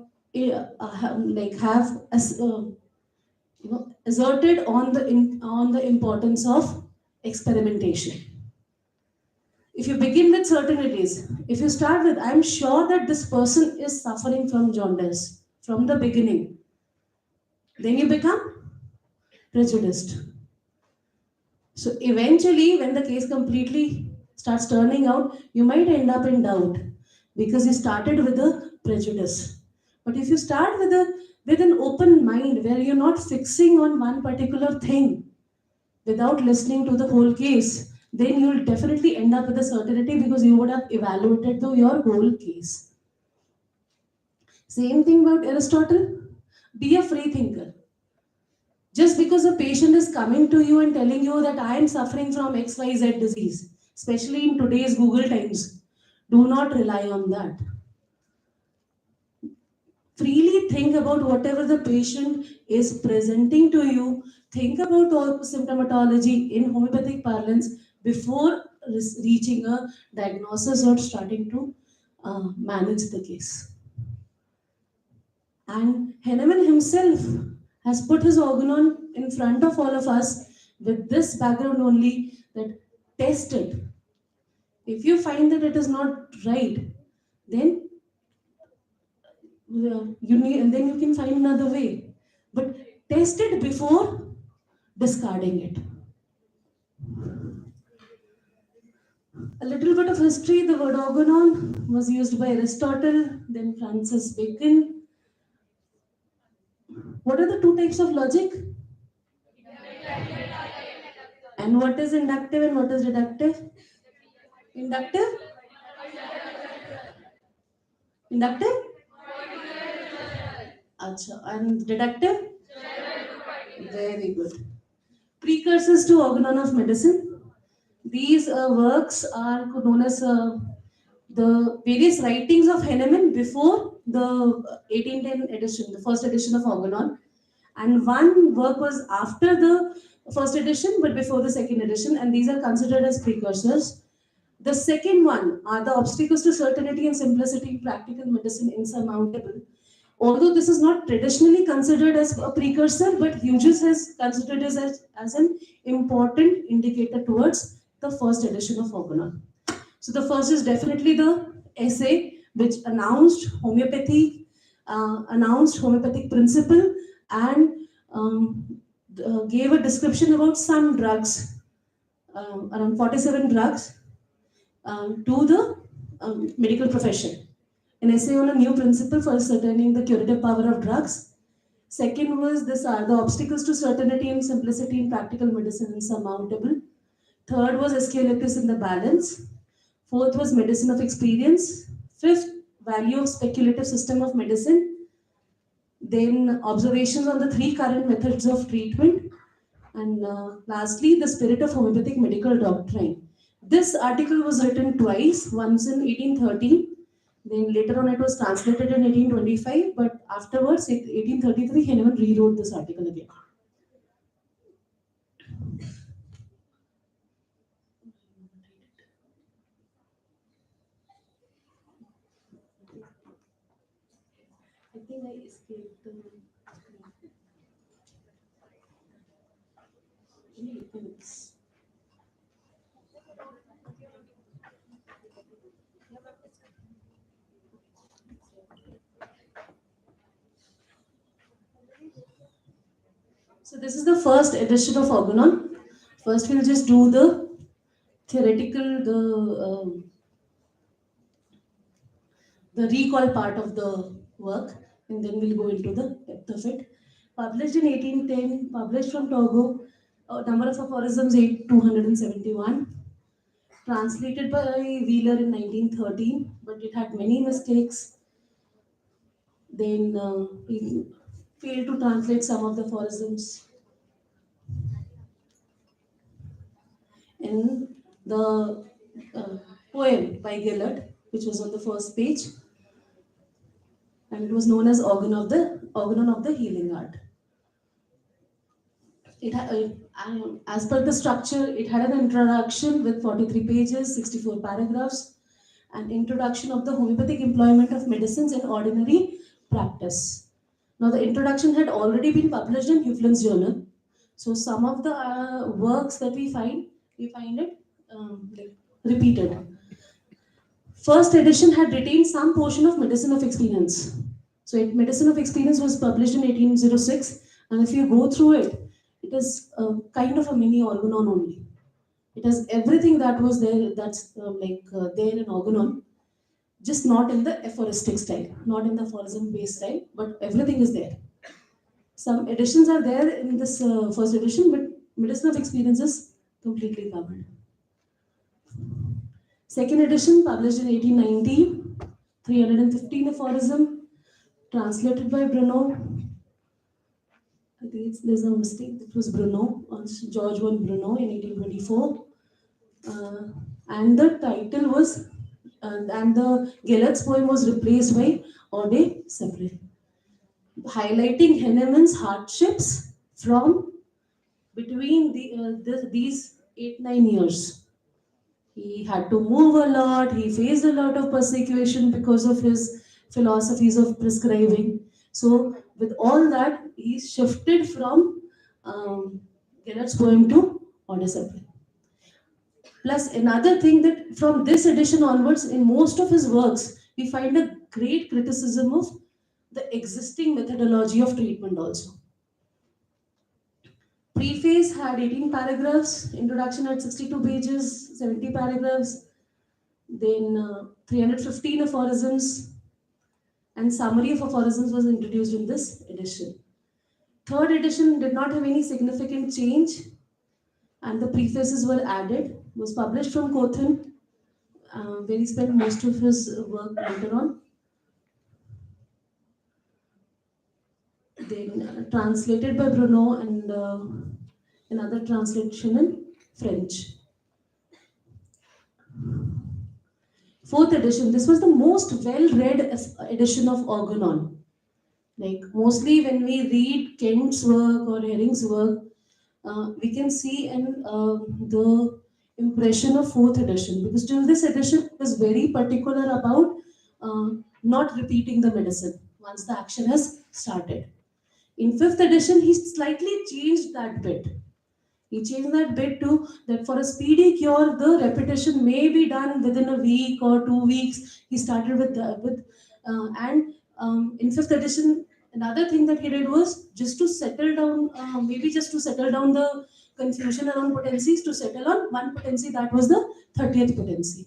asserted on the importance of experimentation. If you begin with certainties, if you start with, I'm sure that this person is suffering from jaundice from the beginning, then you become prejudiced. So eventually, when the case completely starts turning out, you might end up in doubt because you started with a prejudice. But if you start with an open mind where you're not fixing on one particular thing without listening to the whole case, then you'll definitely end up with a certainty because you would have evaluated your whole case. Same thing about Aristotle. Be a free thinker. Just because a patient is coming to you and telling you that I am suffering from XYZ disease, especially in today's Google times, do not rely on that. Freely think about whatever the patient is presenting to you. Think about all symptomatology in homeopathic parlance before reaching a diagnosis or starting to manage the case. And Hahnemann himself has put his Organon in front of all of us with this background only, that test it. If you find that it is not right, then then you can find another way. But test it before discarding it. A little bit of history. The word Organon was used by Aristotle, then Francis Bacon. What are the two types of logic? And what is inductive and what is deductive? Inductive? Inductive? Acha. And deductive? Very good. Precursors to Organon of medicine. These works are known as the various writings of Hahnemann before the 1810 edition, the first edition of Organon. And one work was after the first edition but before the second edition, and these are considered as precursors. The second one are the obstacles to certainty and simplicity in practical medicine insurmountable. Although this is not traditionally considered as a precursor, but Hughes has considered it as an important indicator towards the first edition of Organon. So the first is definitely the essay which announced homeopathy, announced homeopathic principle, and gave a description about some drugs, around 47 drugs, to the medical profession. An essay on a new principle for ascertaining the curative power of drugs. Second was this are the obstacles to certainty and simplicity in practical medicine insurmountable. Third was Aesculapius in the balance. Fourth was medicine of experience. Fifth, value of speculative system of medicine. Then observations on the three current methods of treatment. And lastly, the spirit of homeopathic medical doctrine. This article was written twice, once in 1813, then later on it was translated in 1825, but afterwards, in 1833, Henneman rewrote this article again. I think I escaped the minutes. So this is the first edition of Organon. First we'll just do the theoretical, the recall part of the work, and then we'll go into the depth of it. Published in 1810, published from Togo, number of aphorisms 271. Translated by Wheeler in 1913, but it had many mistakes. Then he failed to translate some of the aphorisms. In the poem by Gillard, which was on the first page, and it was known as Organon of the Healing Art. It had, as per the structure, it had an introduction with 43 pages, 64 paragraphs, an introduction of the homeopathic employment of medicines in ordinary practice. Now, the introduction had already been published in Hueflin's journal, so some of the works that we find it like repeated. First edition had retained some portion of Medicine of Experience. So, Medicine of Experience was published in 1806, and if you go through it, it is kind of a mini Organon only. It has everything that was there, that's there in Organon, just not in the aphoristic style, not in the aphorism-based style, but everything is there. Some editions are there in this first edition, but Medicine of Experience is completely covered. Second edition, published in 1890, 315 aphorism, translated by Bruno. I think there's a mistake. It was Bruno, George von Bruno in 1824. And the title was, and the Gellert's poem was replaced by Ode Separate, highlighting Henneman's hardships from between these 8-9 years. He had to move a lot, he faced a lot of persecution because of his philosophies of prescribing. So, with all that, he shifted from Gellert's poem to Ode Separate. Plus, another thing that from this edition onwards, in most of his works, we find a great criticism of the existing methodology of treatment also. Preface had 18 paragraphs, introduction had 62 pages, 70 paragraphs, then 315 aphorisms, and summary of aphorisms was introduced in this edition. Third edition did not have any significant change, and the prefaces were added. Was published from Cothen, where he spent most of his work later on. Then translated by Bruno and another translation in French. Fourth edition, this was the most well-read edition of Organon. Like mostly when we read Kent's work or Herring's work, we can see the impression of fourth edition, because till this edition was very particular about not repeating the medicine once the action has started. In fifth edition, he slightly changed that bit. He changed that bit to that for a speedy cure, the repetition may be done within a week or 2 weeks. He started in fifth edition, another thing that he did was just to settle down, just to settle down the confusion around potencies, to settle on one potency, that was the 30th potency.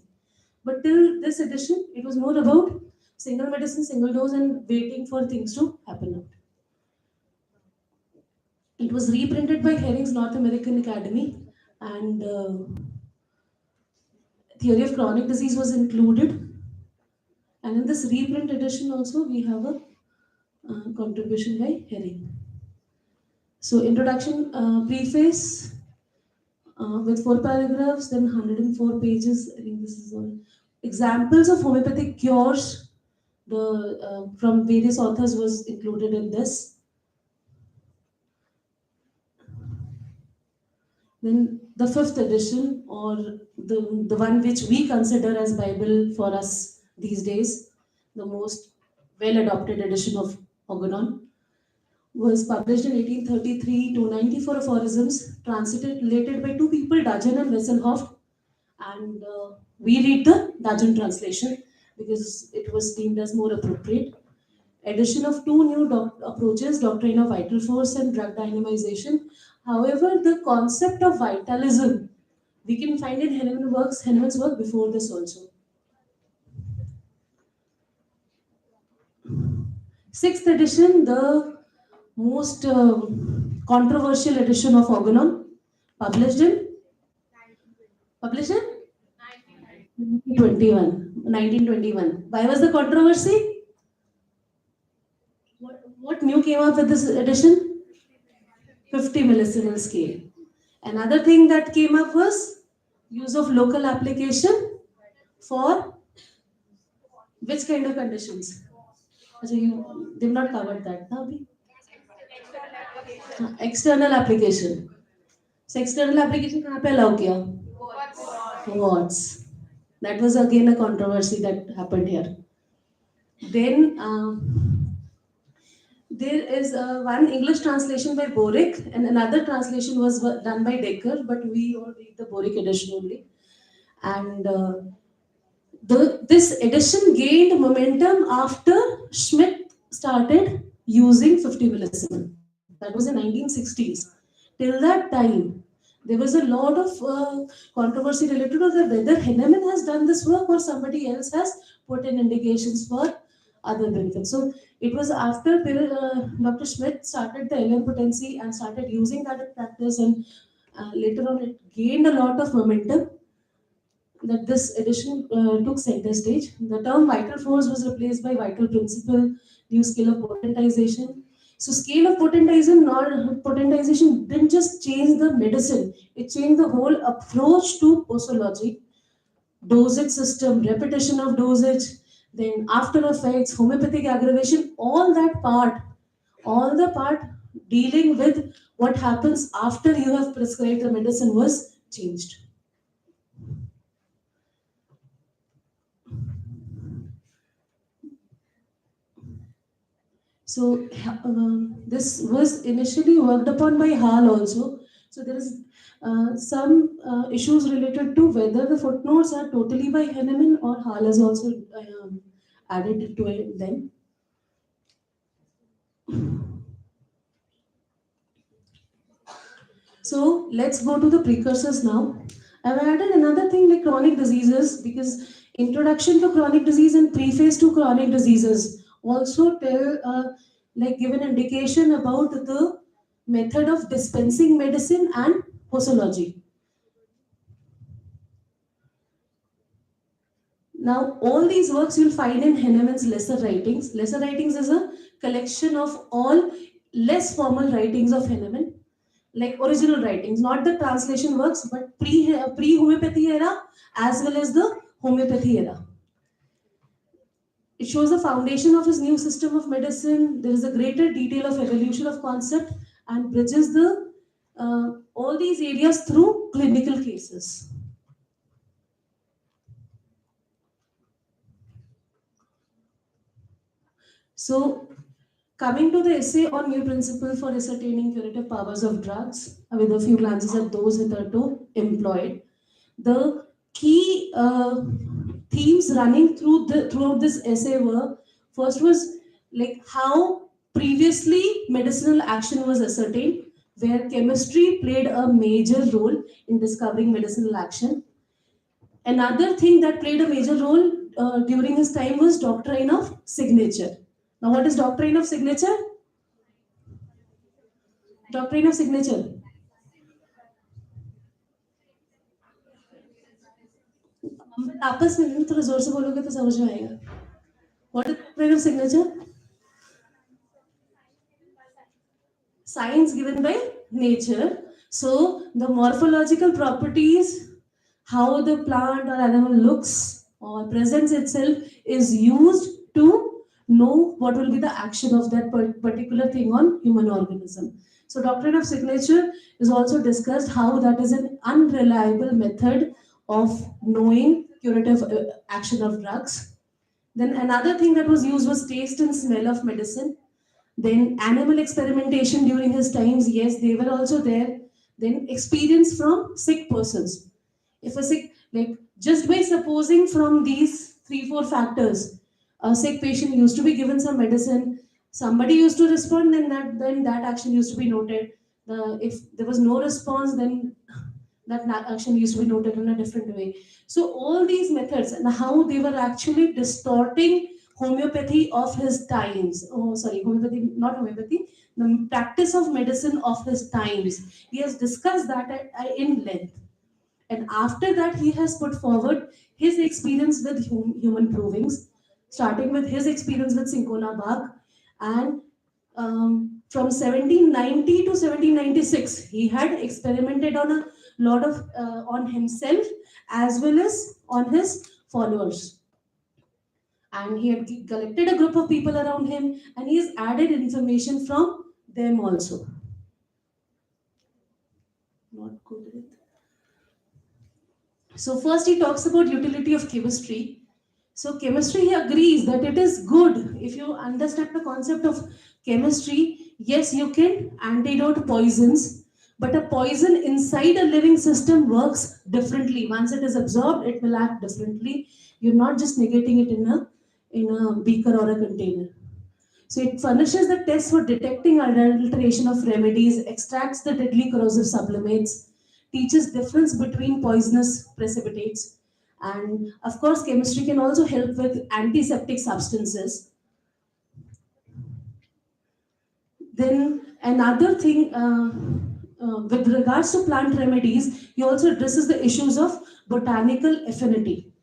But till this edition, it was more about single medicine, single dose, and waiting for things to happen out. It was reprinted by Herring's North American Academy, and theory of chronic disease was included. And in this reprint edition also, we have a contribution by Herring. So introduction, preface with 4 paragraphs, then 104 pages. I think this is all examples of homeopathic cures. The from various authors was included in this. Then the 5th edition, or the one which we consider as Bible for us these days, the most well adopted edition of Organon, was published in 1833 to 94 aphorisms, translated by two people, Dajan and Wesselhoff, and we read the Dajan translation because it was deemed as more appropriate. Addition of two new approaches, doctrine of vital force and drug dynamization. However, the concept of vitalism we can find in Henneman's work before this also. 6th edition, the most controversial edition of Organon, published in 1921. Why was the controversy? What new came up with this edition? 50 millisiemental scale. Another thing that came up was use of local application for which kind of conditions? They've not covered that. Na, abhi? External application. So external application कहाँ पे allow किया? Wards. That was again a controversy that happened here. Then there is one English translation by Borick and another translation was done by Decker, but we all read the Borick edition only. And this edition gained momentum after Schmidt started using 50 millisiemen. That was in 1960s. Till that time, there was a lot of controversy related to whether Henneman has done this work or somebody else has put in indications for other benefits. So it was after Dr. Schmidt started the LM potency and started using that in practice, and later on it gained a lot of momentum, that this edition took center stage. The term vital force was replaced by vital principle, new scale of potentization. So scale of potentization didn't just change the medicine, it changed the whole approach to posology, dosage system, repetition of dosage, then after effects, homeopathic aggravation, all the part dealing with what happens after you have prescribed the medicine was changed. So this was initially worked upon by Hall also. So there is some issues related to whether the footnotes are totally by Henneman or Hall has also added to it then. So let's go to the precursors now. I've added another thing like chronic diseases, because introduction to chronic disease and preface to chronic diseases also give an indication about the method of dispensing medicine and posology. Now, all these works you'll find in Henneman's Lesser Writings. Lesser Writings is a collection of all less formal writings of Henneman, like original writings, not the translation works, but pre-homeopathy era as well as the homeopathy era. It shows the foundation of his new system of medicine. There is a greater detail of evolution of concept and bridges the all these areas through clinical cases. So, coming to the essay on new principle for ascertaining curative powers of drugs, with a few glances at those hitherto employed, the key themes running throughout this essay were, first was like how previously medicinal action was ascertained, where chemistry played a major role in discovering medicinal action. Another thing that played a major role during his time was doctrine of signature. Now, what is doctrine of signature? Doctrine of signature. आपस में नहीं, थोड़ा जोर से बोलोगे तो समझ में आएगा. What is the kind of signature? Signs given by nature. So the morphological properties, how the plant or animal looks or presents itself, is used to know what will be the action of that particular thing on human organism. So doctrine of signature is also discussed how that is an unreliable method of knowing curative action of drugs. Then another thing that was used was taste and smell of medicine. Then animal experimentation during his times, yes, they were also there. Then experience from sick persons. If a sick, like just by supposing from these 3-4 factors, a sick patient used to be given some medicine, somebody used to respond, then that action used to be noted. If there was no response, then that action used to be noted in a different way. So all these methods and how they were actually distorting homeopathy of his times. Oh, sorry, homeopathy, not homeopathy, the practice of medicine of his times. He has discussed that in length. And after that, he has put forward his experience with human provings, starting with his experience with Cinchona bug. And from 1790 to 1796, he had experimented on a lot of on himself as well as on his followers. And he had collected a group of people around him, and he has added information from them also. Not good with. So first he talks about utility of chemistry. So chemistry, he agrees that it is good if you understand the concept of chemistry. Yes, you can antidote poisons, but a poison inside a living system works differently. Once it is absorbed, it will act differently. You're not just negating it in a beaker or a container. So it furnishes the test for detecting adulteration of remedies, extracts the deadly corrosive sublimates, teaches difference between poisonous precipitates, and of course chemistry can also help with antiseptic substances. Then another thing with regards to plant remedies, he also addresses the issues of botanical affinity.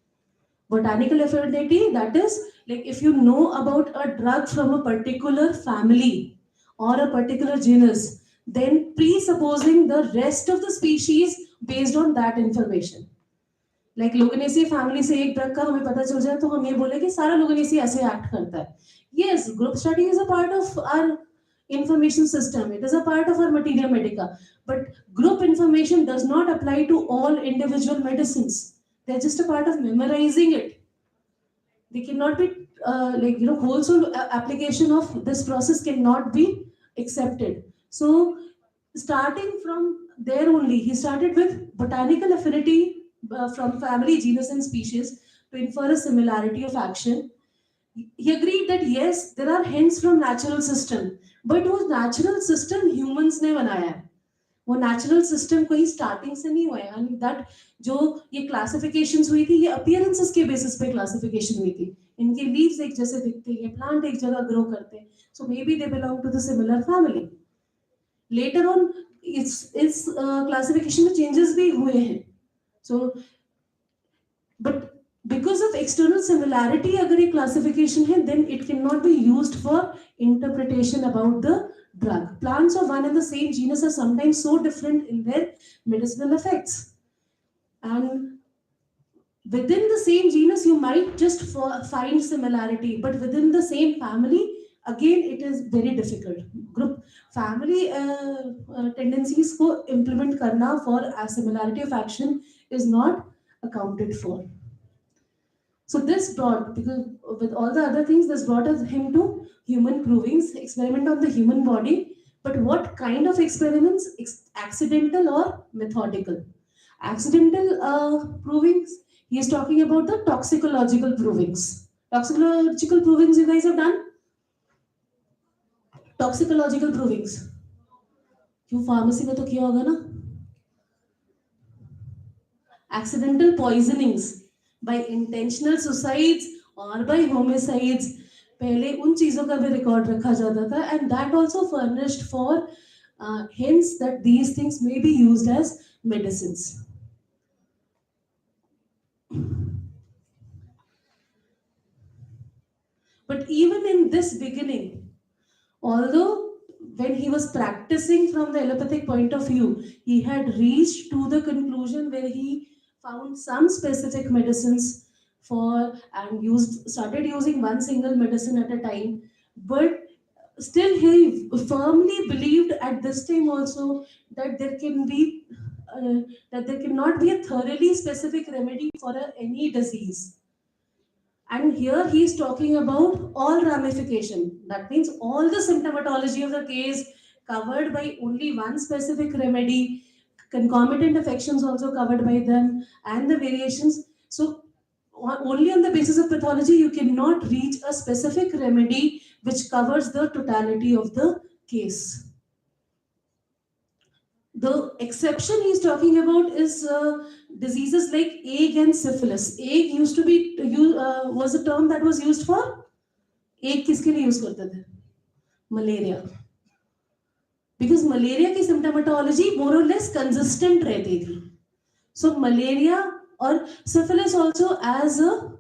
Botanical affinity, that is, like if you know about a drug from a particular family or a particular genus, then presupposing the rest of the species based on that information. Like Loganiaceae family से एक drug का हमें पता चल जाए तो हम ये बोले कि सारा लोगनेसी ऐसे एक्ट करता है. Yes, group study is a part of our information system. It is a part of our materia medica. But group information does not apply to all individual medicines. They're just a part of memorizing it. They cannot be wholesale application of this process cannot be accepted. So starting from there only, he started with botanical affinity from family, genus and species to infer a similarity of action. He agreed that yes, there are hints from natural system, but वो natural system humans ने बनाया है. वो natural system कोई starting से नहीं हुआ है. एंड दैट जो ये क्लासिफिकेशंस हुई थी, ये अपीयरेंसेस के बेसिस पे क्लासिफिकेशन हुई थी. इनके लीव्स एक जैसे दिखते हैं, प्लांट एक जगह ग्रो करते हैं, so may be they belong to the similar family. Later on इस क्लासिफिकेशन में चेंजेस भी हुए हैं. So but because of external similarity, अगर ये classification है, then it cannot be used for interpretation about the drug. Plants of one and the same genus are sometimes so different in their medicinal effects, and within the same genus you might just find similarity, but within the same family, again it is very difficult. Group family tendencies को implement करना for a similarity of action is not accounted for. So this brought, because with all the other things, this brought him to human provings, experiment on the human body. But what kind of experiments? Accidental or methodical? Accidental provings, he is talking about the toxicological provings. Toxicological provings you guys have done? Toxicological provings. क्यों pharmacy में तो किया होगा ना? Accidental poisonings by intentional suicides or by homicides, पहले उन चीजों का भी रिकॉर्ड रखा जाता था, and that also furnished for hints that these things may be used as medicines. But even in this beginning, although when he was practicing from the allopathic point of view, he had reached to the conclusion where he found some specific medicines for and started using one single medicine at a time. But still, he firmly believed at this time also that there cannot be a thoroughly specific remedy for any disease. And here he is talking about all ramification. That means all the symptomatology of the case covered by only one specific remedy, concomitant affections also covered by them, and the variations. So only on the basis of pathology you cannot reach a specific remedy which covers the totality of the case. The exception he's talking about is diseases like ague and syphilis. Ague used to be was a term that was used for ague किसके लिए use करते थे? Malaria. Because malaria की symptomatology more or less consistent रहती थी. So malaria or syphilis also as a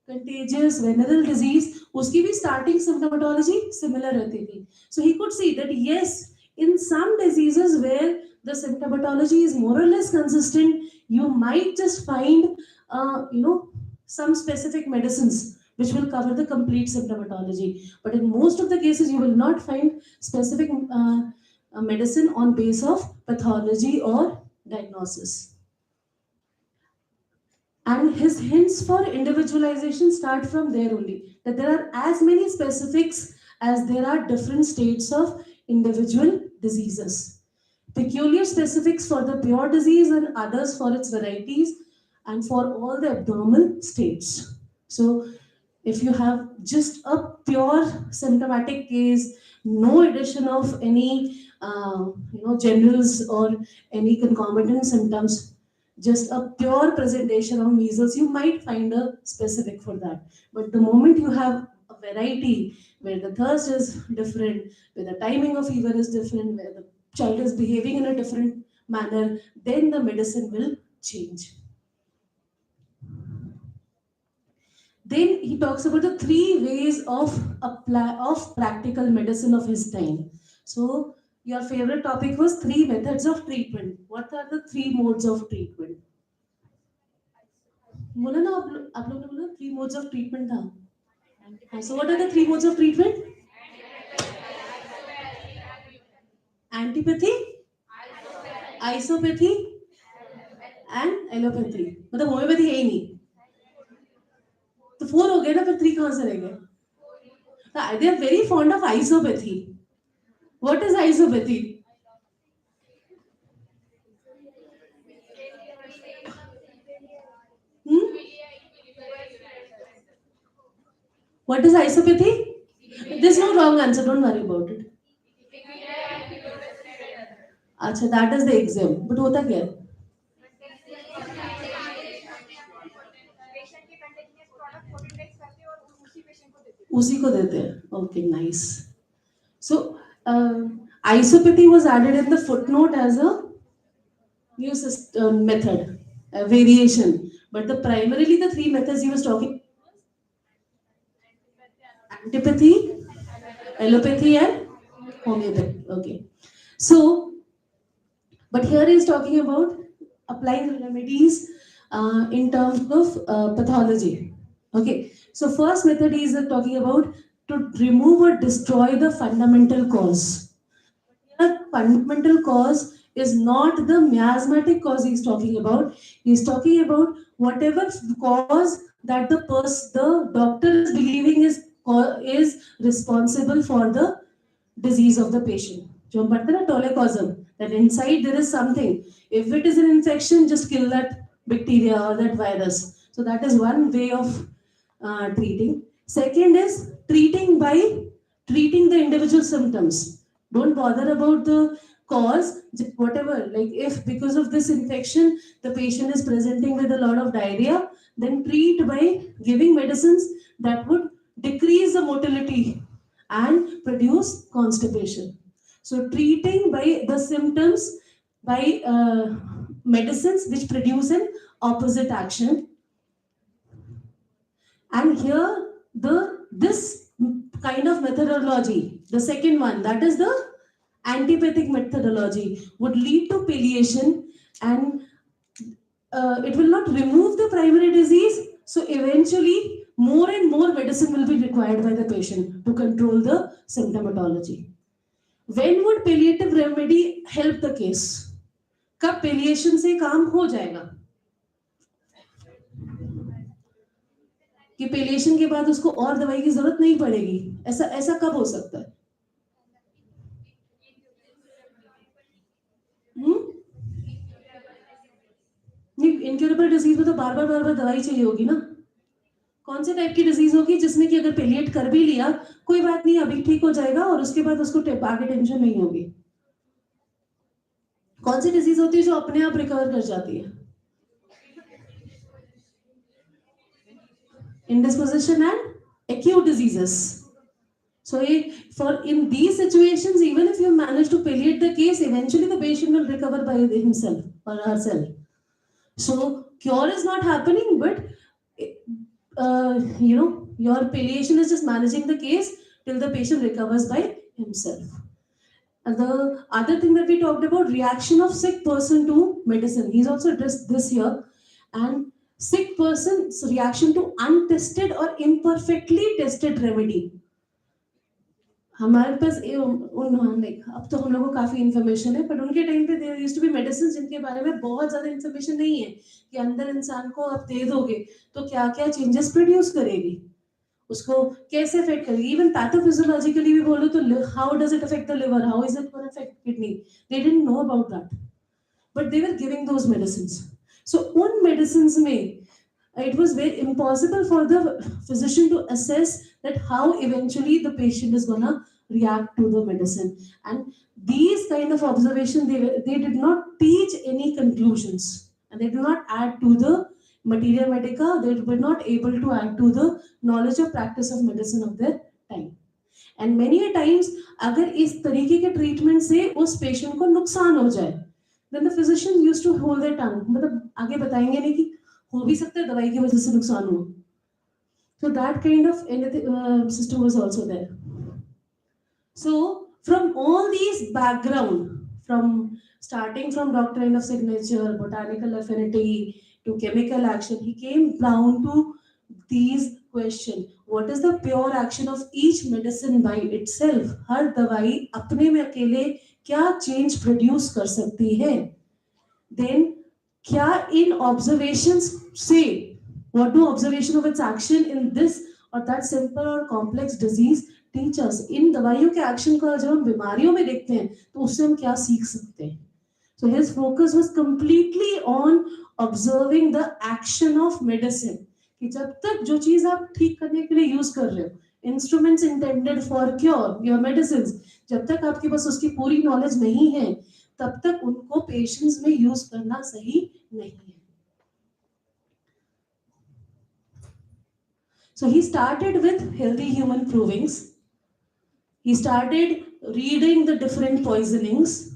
contagious venereal disease, उसकी भी starting symptomatology similar रहती थी. So he could see that yes, in some diseases where the symptomatology is more or less consistent, you might just find, some specific medicines which will cover the complete symptomatology. But in most of the cases, you will not find specific medicine on base of pathology or diagnosis. And his hints for individualization start from there only. That there are as many specifics as there are different states of individual diseases. Peculiar specifics for the pure disease and others for its varieties and for all the abnormal states. So if you have just a pure symptomatic case, no addition of any generals or any concomitant symptoms, just a pure presentation of measles, you might find a specific for that. But the moment you have a variety where the thirst is different, where the timing of fever is different, where the child is behaving in a different manner, then the medicine will change. Then he talks about the three ways of practical medicine of his time. So your favorite topic was three methods of treatment. What are the three modes of treatment? बोला ना आप लोग ने बोला three modes of treatment था. So what are the three modes of treatment? Antipathy, isopathy, and allopathy. मतलब homeopathy है ही नहीं. तो 4 हो गए ना, फिर 3 कहाँ से रह गए? They are very fond of isopathy. What is isopathy? What is isopathy? There's no wrong answer, don't worry about it. अच्छा, that is the exam. But होता क्या है? उसी को देते हैं. Okay, nice. So isopathy was added in the footnote as a new method, a variation. But primarily the three methods he was talking: antipathy, allopathy, and homeopathy. Okay. So, but here he is talking about applying remedies in terms of pathology. Okay. So first method he is talking about to remove or destroy the fundamental cause. The fundamental cause is not the miasmatic cause he is talking about. He is talking about whatever cause that the doctor is believing is responsible for the disease of the patient. जो हम पढ़ते हैं ना tolecausm, that inside there is something. If it is an infection, just kill that bacteria or that virus. So that is one way of treating. Second is treating by treating the individual symptoms. Don't bother about the cause, whatever. Like if because of this infection, the patient is presenting with a lot of diarrhea, then treat by giving medicines that would decrease the motility and produce constipation. So treating by the symptoms by medicines which produce an opposite action. And here this kind of methodology, the second one, that is the antipathic methodology, would lead to palliation, and it will not remove the primary disease. So eventually, more and more medicine will be required by the patient to control the symptomatology. When would palliative remedy help the case? कब palliation से काम हो जाएगा? कि palliation के बाद उसको और दवाई की जरूरत नहीं पड़ेगी, ऐसा ऐसा कब हो सकता है? इनक्यूरेबल डिजीज में तो बार बार दवाई चाहिए होगी ना. कौन से टाइप की डिजीज होगी जिसमें कि अगर पेलिएट कर भी लिया, कोई बात नहीं, अभी ठीक हो जाएगा और उसके बाद उसको आगे टेंशन नहीं होगी. कौन सी डिजीज होती है जो अपने आप रिकवर कर जाती है? Indisposition and acute diseases. So for in these situations, even if you manage to palliate the case, eventually the patient will recover by himself or herself. So cure is not happening, but your palliation is just managing the case till the patient recovers by himself. And the other thing that we talked about, reaction of sick person to medicine. He's also addressed this here. And sick person's reaction to untested or imperfectly tested remedy. हमारे पास अब तो हम लोगों को काफी information है, but उनके time पे there used to be medicine जिनके बारे में बहुत ज्यादा इंफॉर्मेशन नहीं है कि अंदर इंसान को आप दे दोगे तो क्या क्या चेंजेस प्रोड्यूस करेगी, उसको कैसे अफेक्ट करेगी. इवन पैथोफिजियोलॉजिकली भी बोलो तो how does it affect the liver, how is it gonna affect kidney, they didn't know about that, but they were giving those medicines. So उन मेडिसिन्स में it was very impossible for the physician to assess that how eventually the patient is gonna react to the medicine. And these kind of observations, they did not teach any conclusions, and they do not add to the materia medica. They were not able to add to the knowledge of practice of medicine of their time. And many a times अगर इस तरीके के treatment से उस patient को नुकसान हो जाए, then the physician used to hold their tongue. मतलब आगे बताएंगे नहीं कि हो भी सकता है दवाई की वजह से नुकसान हो. So that kind of system was also there. So from all these background, from starting from doctrine of signature, botanical affinity to chemical action, he came down to these questions. What is the pure action of each medicine by itself? हर दवाई अपने में अकेले क्या change produce कर सकती है? Then क्या इन observations से, what do observation of its action in this or that simple or complex disease teach us? इन दवाइयों के action को जब हम बीमारियों में देखते हैं तो उससे हम क्या सीख सकते हैं? So his focus was completely on observing the action of medicine. कि जब तक जो चीज आप ठीक करने के लिए यूज कर रहे हो, instruments intended for cure, your medicines, जब तक आपके पास उसकी पूरी knowledge नहीं है, तब तक उनको पेशेंट्स में यूज करना सही नहीं है. So he started with healthy human provings. He started reading the different poisonings.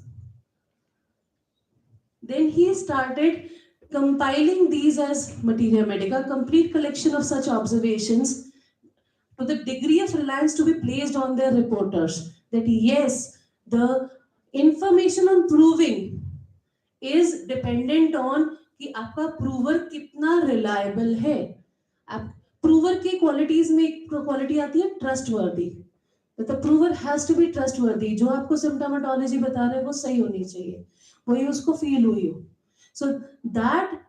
Then he started compiling these as materia medica, complete collection of such observations to the degree of reliance to be placed on their reporters. That yes, the information on proving is dependent on कि आपका prover कितना reliable है. आप prover की qualities में एक quality आती है trustworthy. The prover has to be trustworthy. जो आपको सिम्टोमेटोलॉजी बता रहे हैं वो सही होनी चाहिए, वही उसको फील हुई हो. So that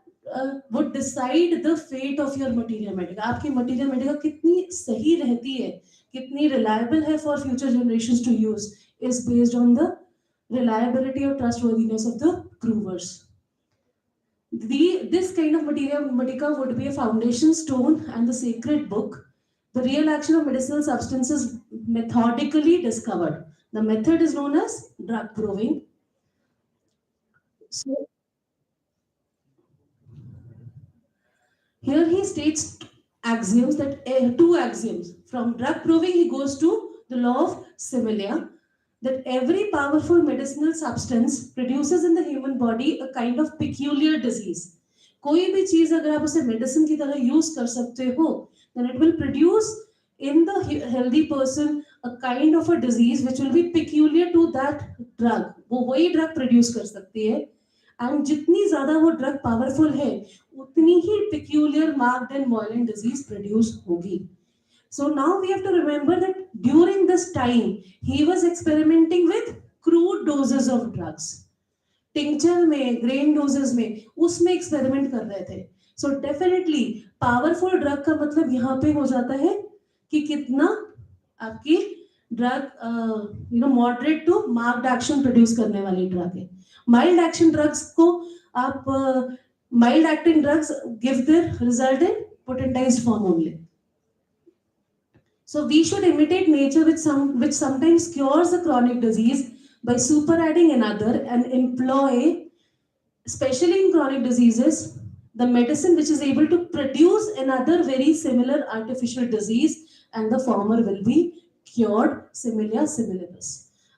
would decide the fate of your materia medica. आपकी materia medica कितनी सही रहती है, कितनी reliable है for future generations to use, is based on the reliability or trustworthiness of the provers. This kind of materia medica would be a foundation stone and the sacred book. The real action of medicinal substances methodically discovered. The method is known as drug proving. So here he states axioms, that two axioms. From drug proving he goes to the law of similia, that every powerful medicinal substance produces in the human body a kind of peculiar disease. कोई भी चीज अगर आप उसे medicine की तरह use कर सकते हो, then it will produce in the healthy person a kind of a disease which will be peculiar to that drug. वो वही drug produce कर सकती है, and जितनी ज़्यादा वो drug powerful है उतनी ही peculiar marked and violent disease produce होगी. So now we have to remember that during this time he was experimenting with crude doses of drugs. Tincture में, ग्रेन डोजेस में, उसमें एक्सपेरिमेंट कर रहे थे. सो डेफिनेटली पावरफुल ड्रग का मतलब यहाँ पे हो जाता है कि कितना आपकी drug moderate to marked action produce करने वाली ड्रग है. माइल्ड एक्शन ड्रग्स को आप mild acting drugs give their result in potentized form only. So we should imitate nature which sometimes cures a chronic disease by super adding another and employ, especially in chronic diseases, the medicine which is able to produce another very similar artificial disease, and the former will be cured similia similibus.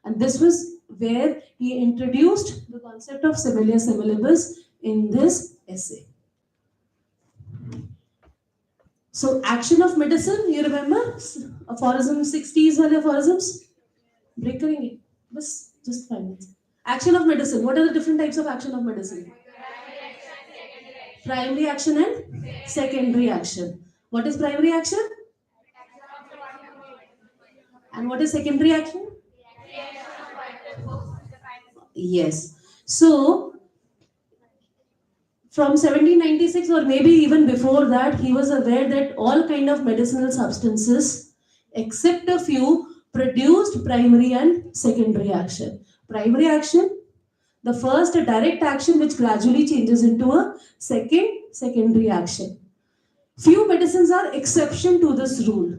And this was where he introduced the concept of similia similibus in this essay. So action of medicine, you remember aphorism 60s wale aphorisms? Break करेंगे बस just 5 minutes. Action of medicine. What are the different types of action of medicine? Primary action and secondary action. What is primary action? And what is secondary action? Yes. So from 1796 or maybe even before that, he was aware that all kind of medicinal substances, except a few, produced primary and secondary action. Primary action, the first a direct action which gradually changes into a secondary action. Few medicines are exception to this rule.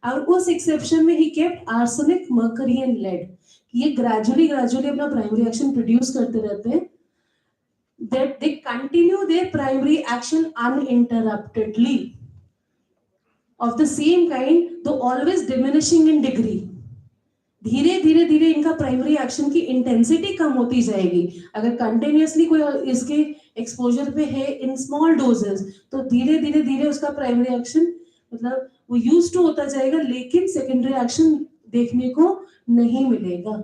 और उस exception में he kept arsenic, mercury and lead. ये gradually अपना primary action produce करते रहते हैं. That they continue their primary action uninterruptedly, of the same kind, though always diminishing in degree. धीरे धीरे धीरे इनका प्राइमरी एक्शन की इंटेंसिटी कम होती जाएगी. अगर कंटिन्यूअसली कोई इसके एक्सपोजर पे है इन स्मॉल डोजेस, तो धीरे धीरे धीरे उसका प्राइमरी एक्शन मतलब वो यूज टू होता जाएगा, लेकिन सेकेंडरी एक्शन देखने को नहीं मिलेगा.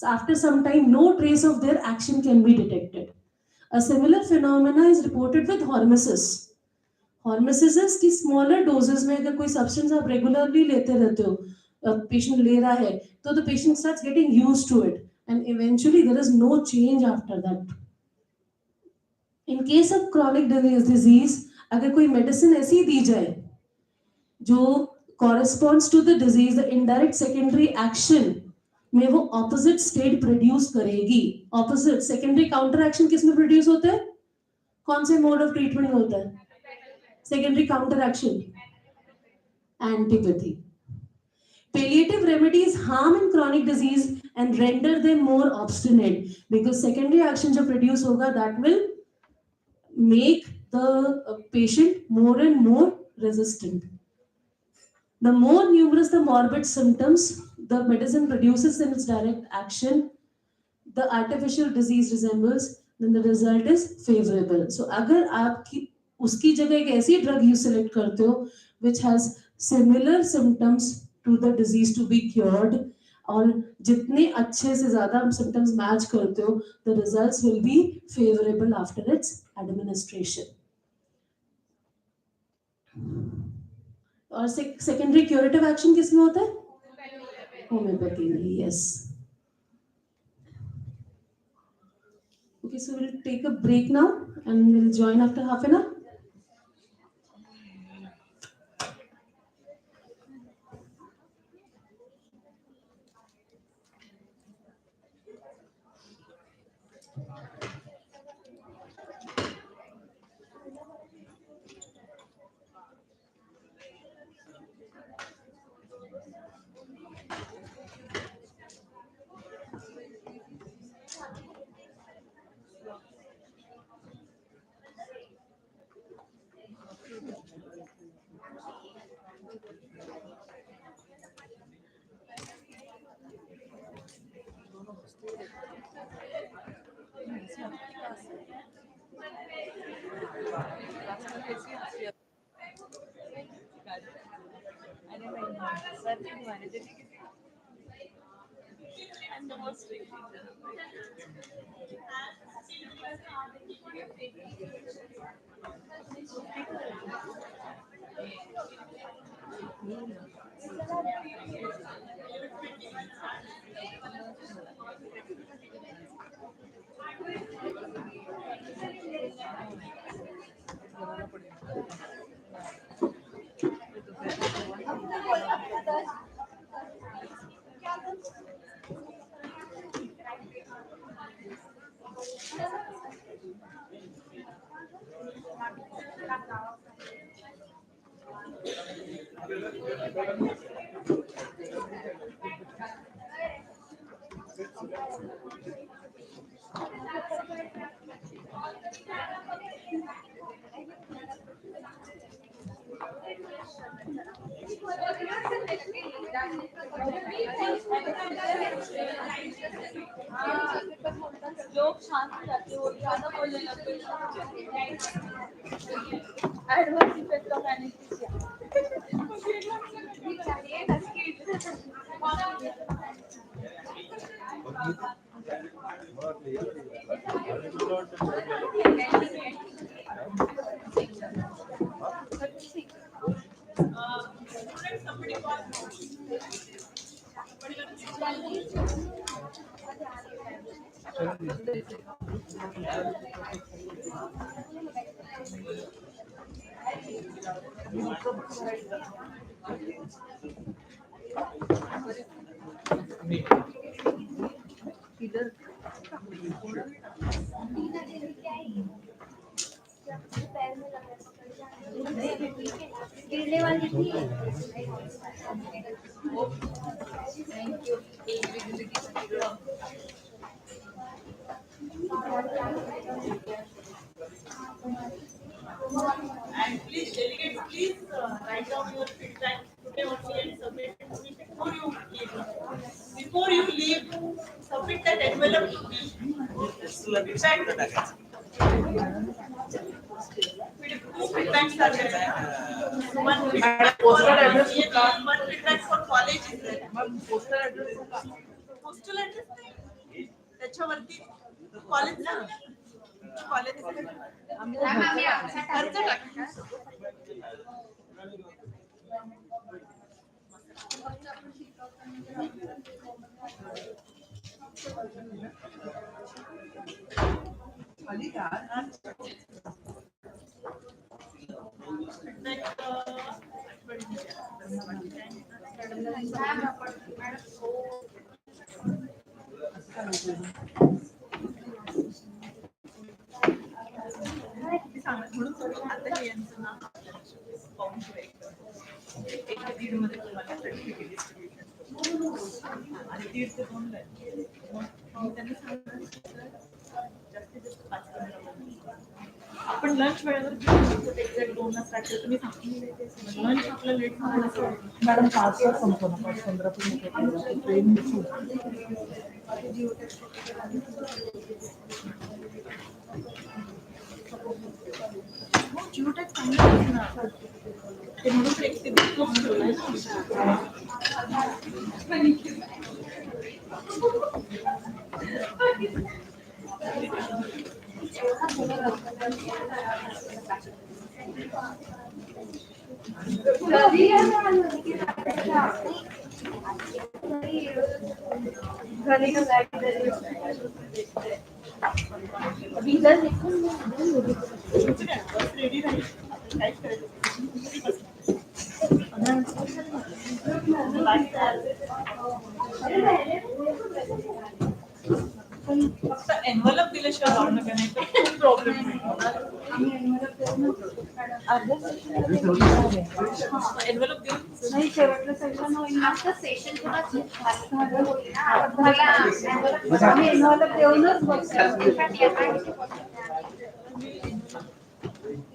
After some time no trace of their action can be detected. A similar phenomena is reported with hormesis. Hormesis is कि smaller doses में अगर कोई substance आप regularly लेते रहते हो, patient ले रहा है, तो the patient starts getting used to it, and eventually there is no change after that. In case of chronic disease, अगर कोई medicine ऐसी दी जाए जो corresponds to the disease, the indirect secondary action में वो ऑपोजिट स्टेट प्रोड्यूस करेगी. Opposite secondary counter action किसमें produce होता है? कौन से मोड ऑफ ट्रीटमेंट में होता है? Secondary counter action, antipathy. Palliative remedies harm in chronic disease and render them more obstinate, because secondary action जो produce होगा that will make the patient more and more resistant. The more numerous the morbid symptoms the medicine produces in its direct action, the artificial disease resembles, then the result is favorable. So अगर आप उसकी जगह एक ऐसी drug you select करते हो which has similar symptoms to the disease to be cured, और जितने अच्छे से ज़्यादा symptoms match करते हो, the results will be favorable after its administration. और सेकेंडरी क्यूरेटिव एक्शन किसमें होता है? होम्योपैथी में. Yes. Okay, so we'll take a break now and we'll join after half an hour. लोग शांत हो जाते हैं, वो ज्यादा बोलने लगते हैं। Adverse effect of anaesthesia. गिरने वाली थी। And please, delegates, please write down your feedback today only and submit it to me before you leave. Before you leave, submit that envelope to me. Feedbacks are there. One feedback for EAP, one feedback for college is there. Postal address नाही. त्याच्यावरती college ना college खर्च टाका. म्हणून आता हे यांचं नाव पाहून एक दीड मध्ये तुम्हाला सर्टिफिकेट डिस्ट्रीब्युशन आणि दीड ते 2 मग त्यांनी सांगितलं जास्तीत जास्त 5-15 आपण लंच वेळेवर एक्झॅक्ट 2 स्टार्ट केलं तुम्ही सांगून लंच आपलं लेट मॅडम 5 वाजता संपवलं 15 ट्रेन जिओटेक चांगलं ना ते म्हणून तर एक ते खूप ठेवलंय फक्त एनव्हलप दिल्याशिवाय जाऊ नका नाही तर खूप प्रॉब्लेम एनव्हलप देऊन नाही शेवटलं सेशन होईल आमचं सेशन एनव्हलप देऊनच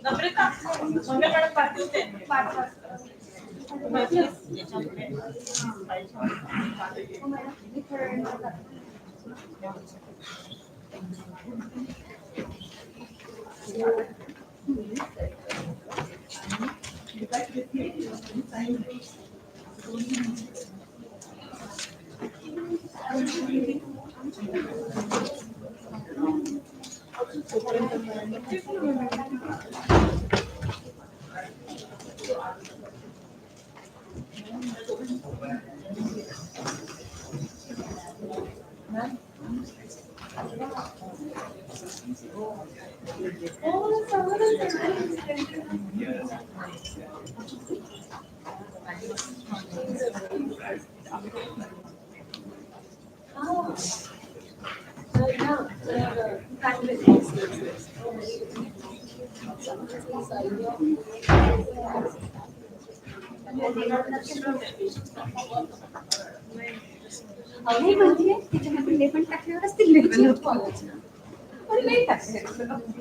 नम्रता मंगल मॅडम पाठवते 5 वाजता नाही माहितीये त्याच्यामध्ये ते पण टाकल्यावरच ते लेवल होतं. पण नाही टाकलं.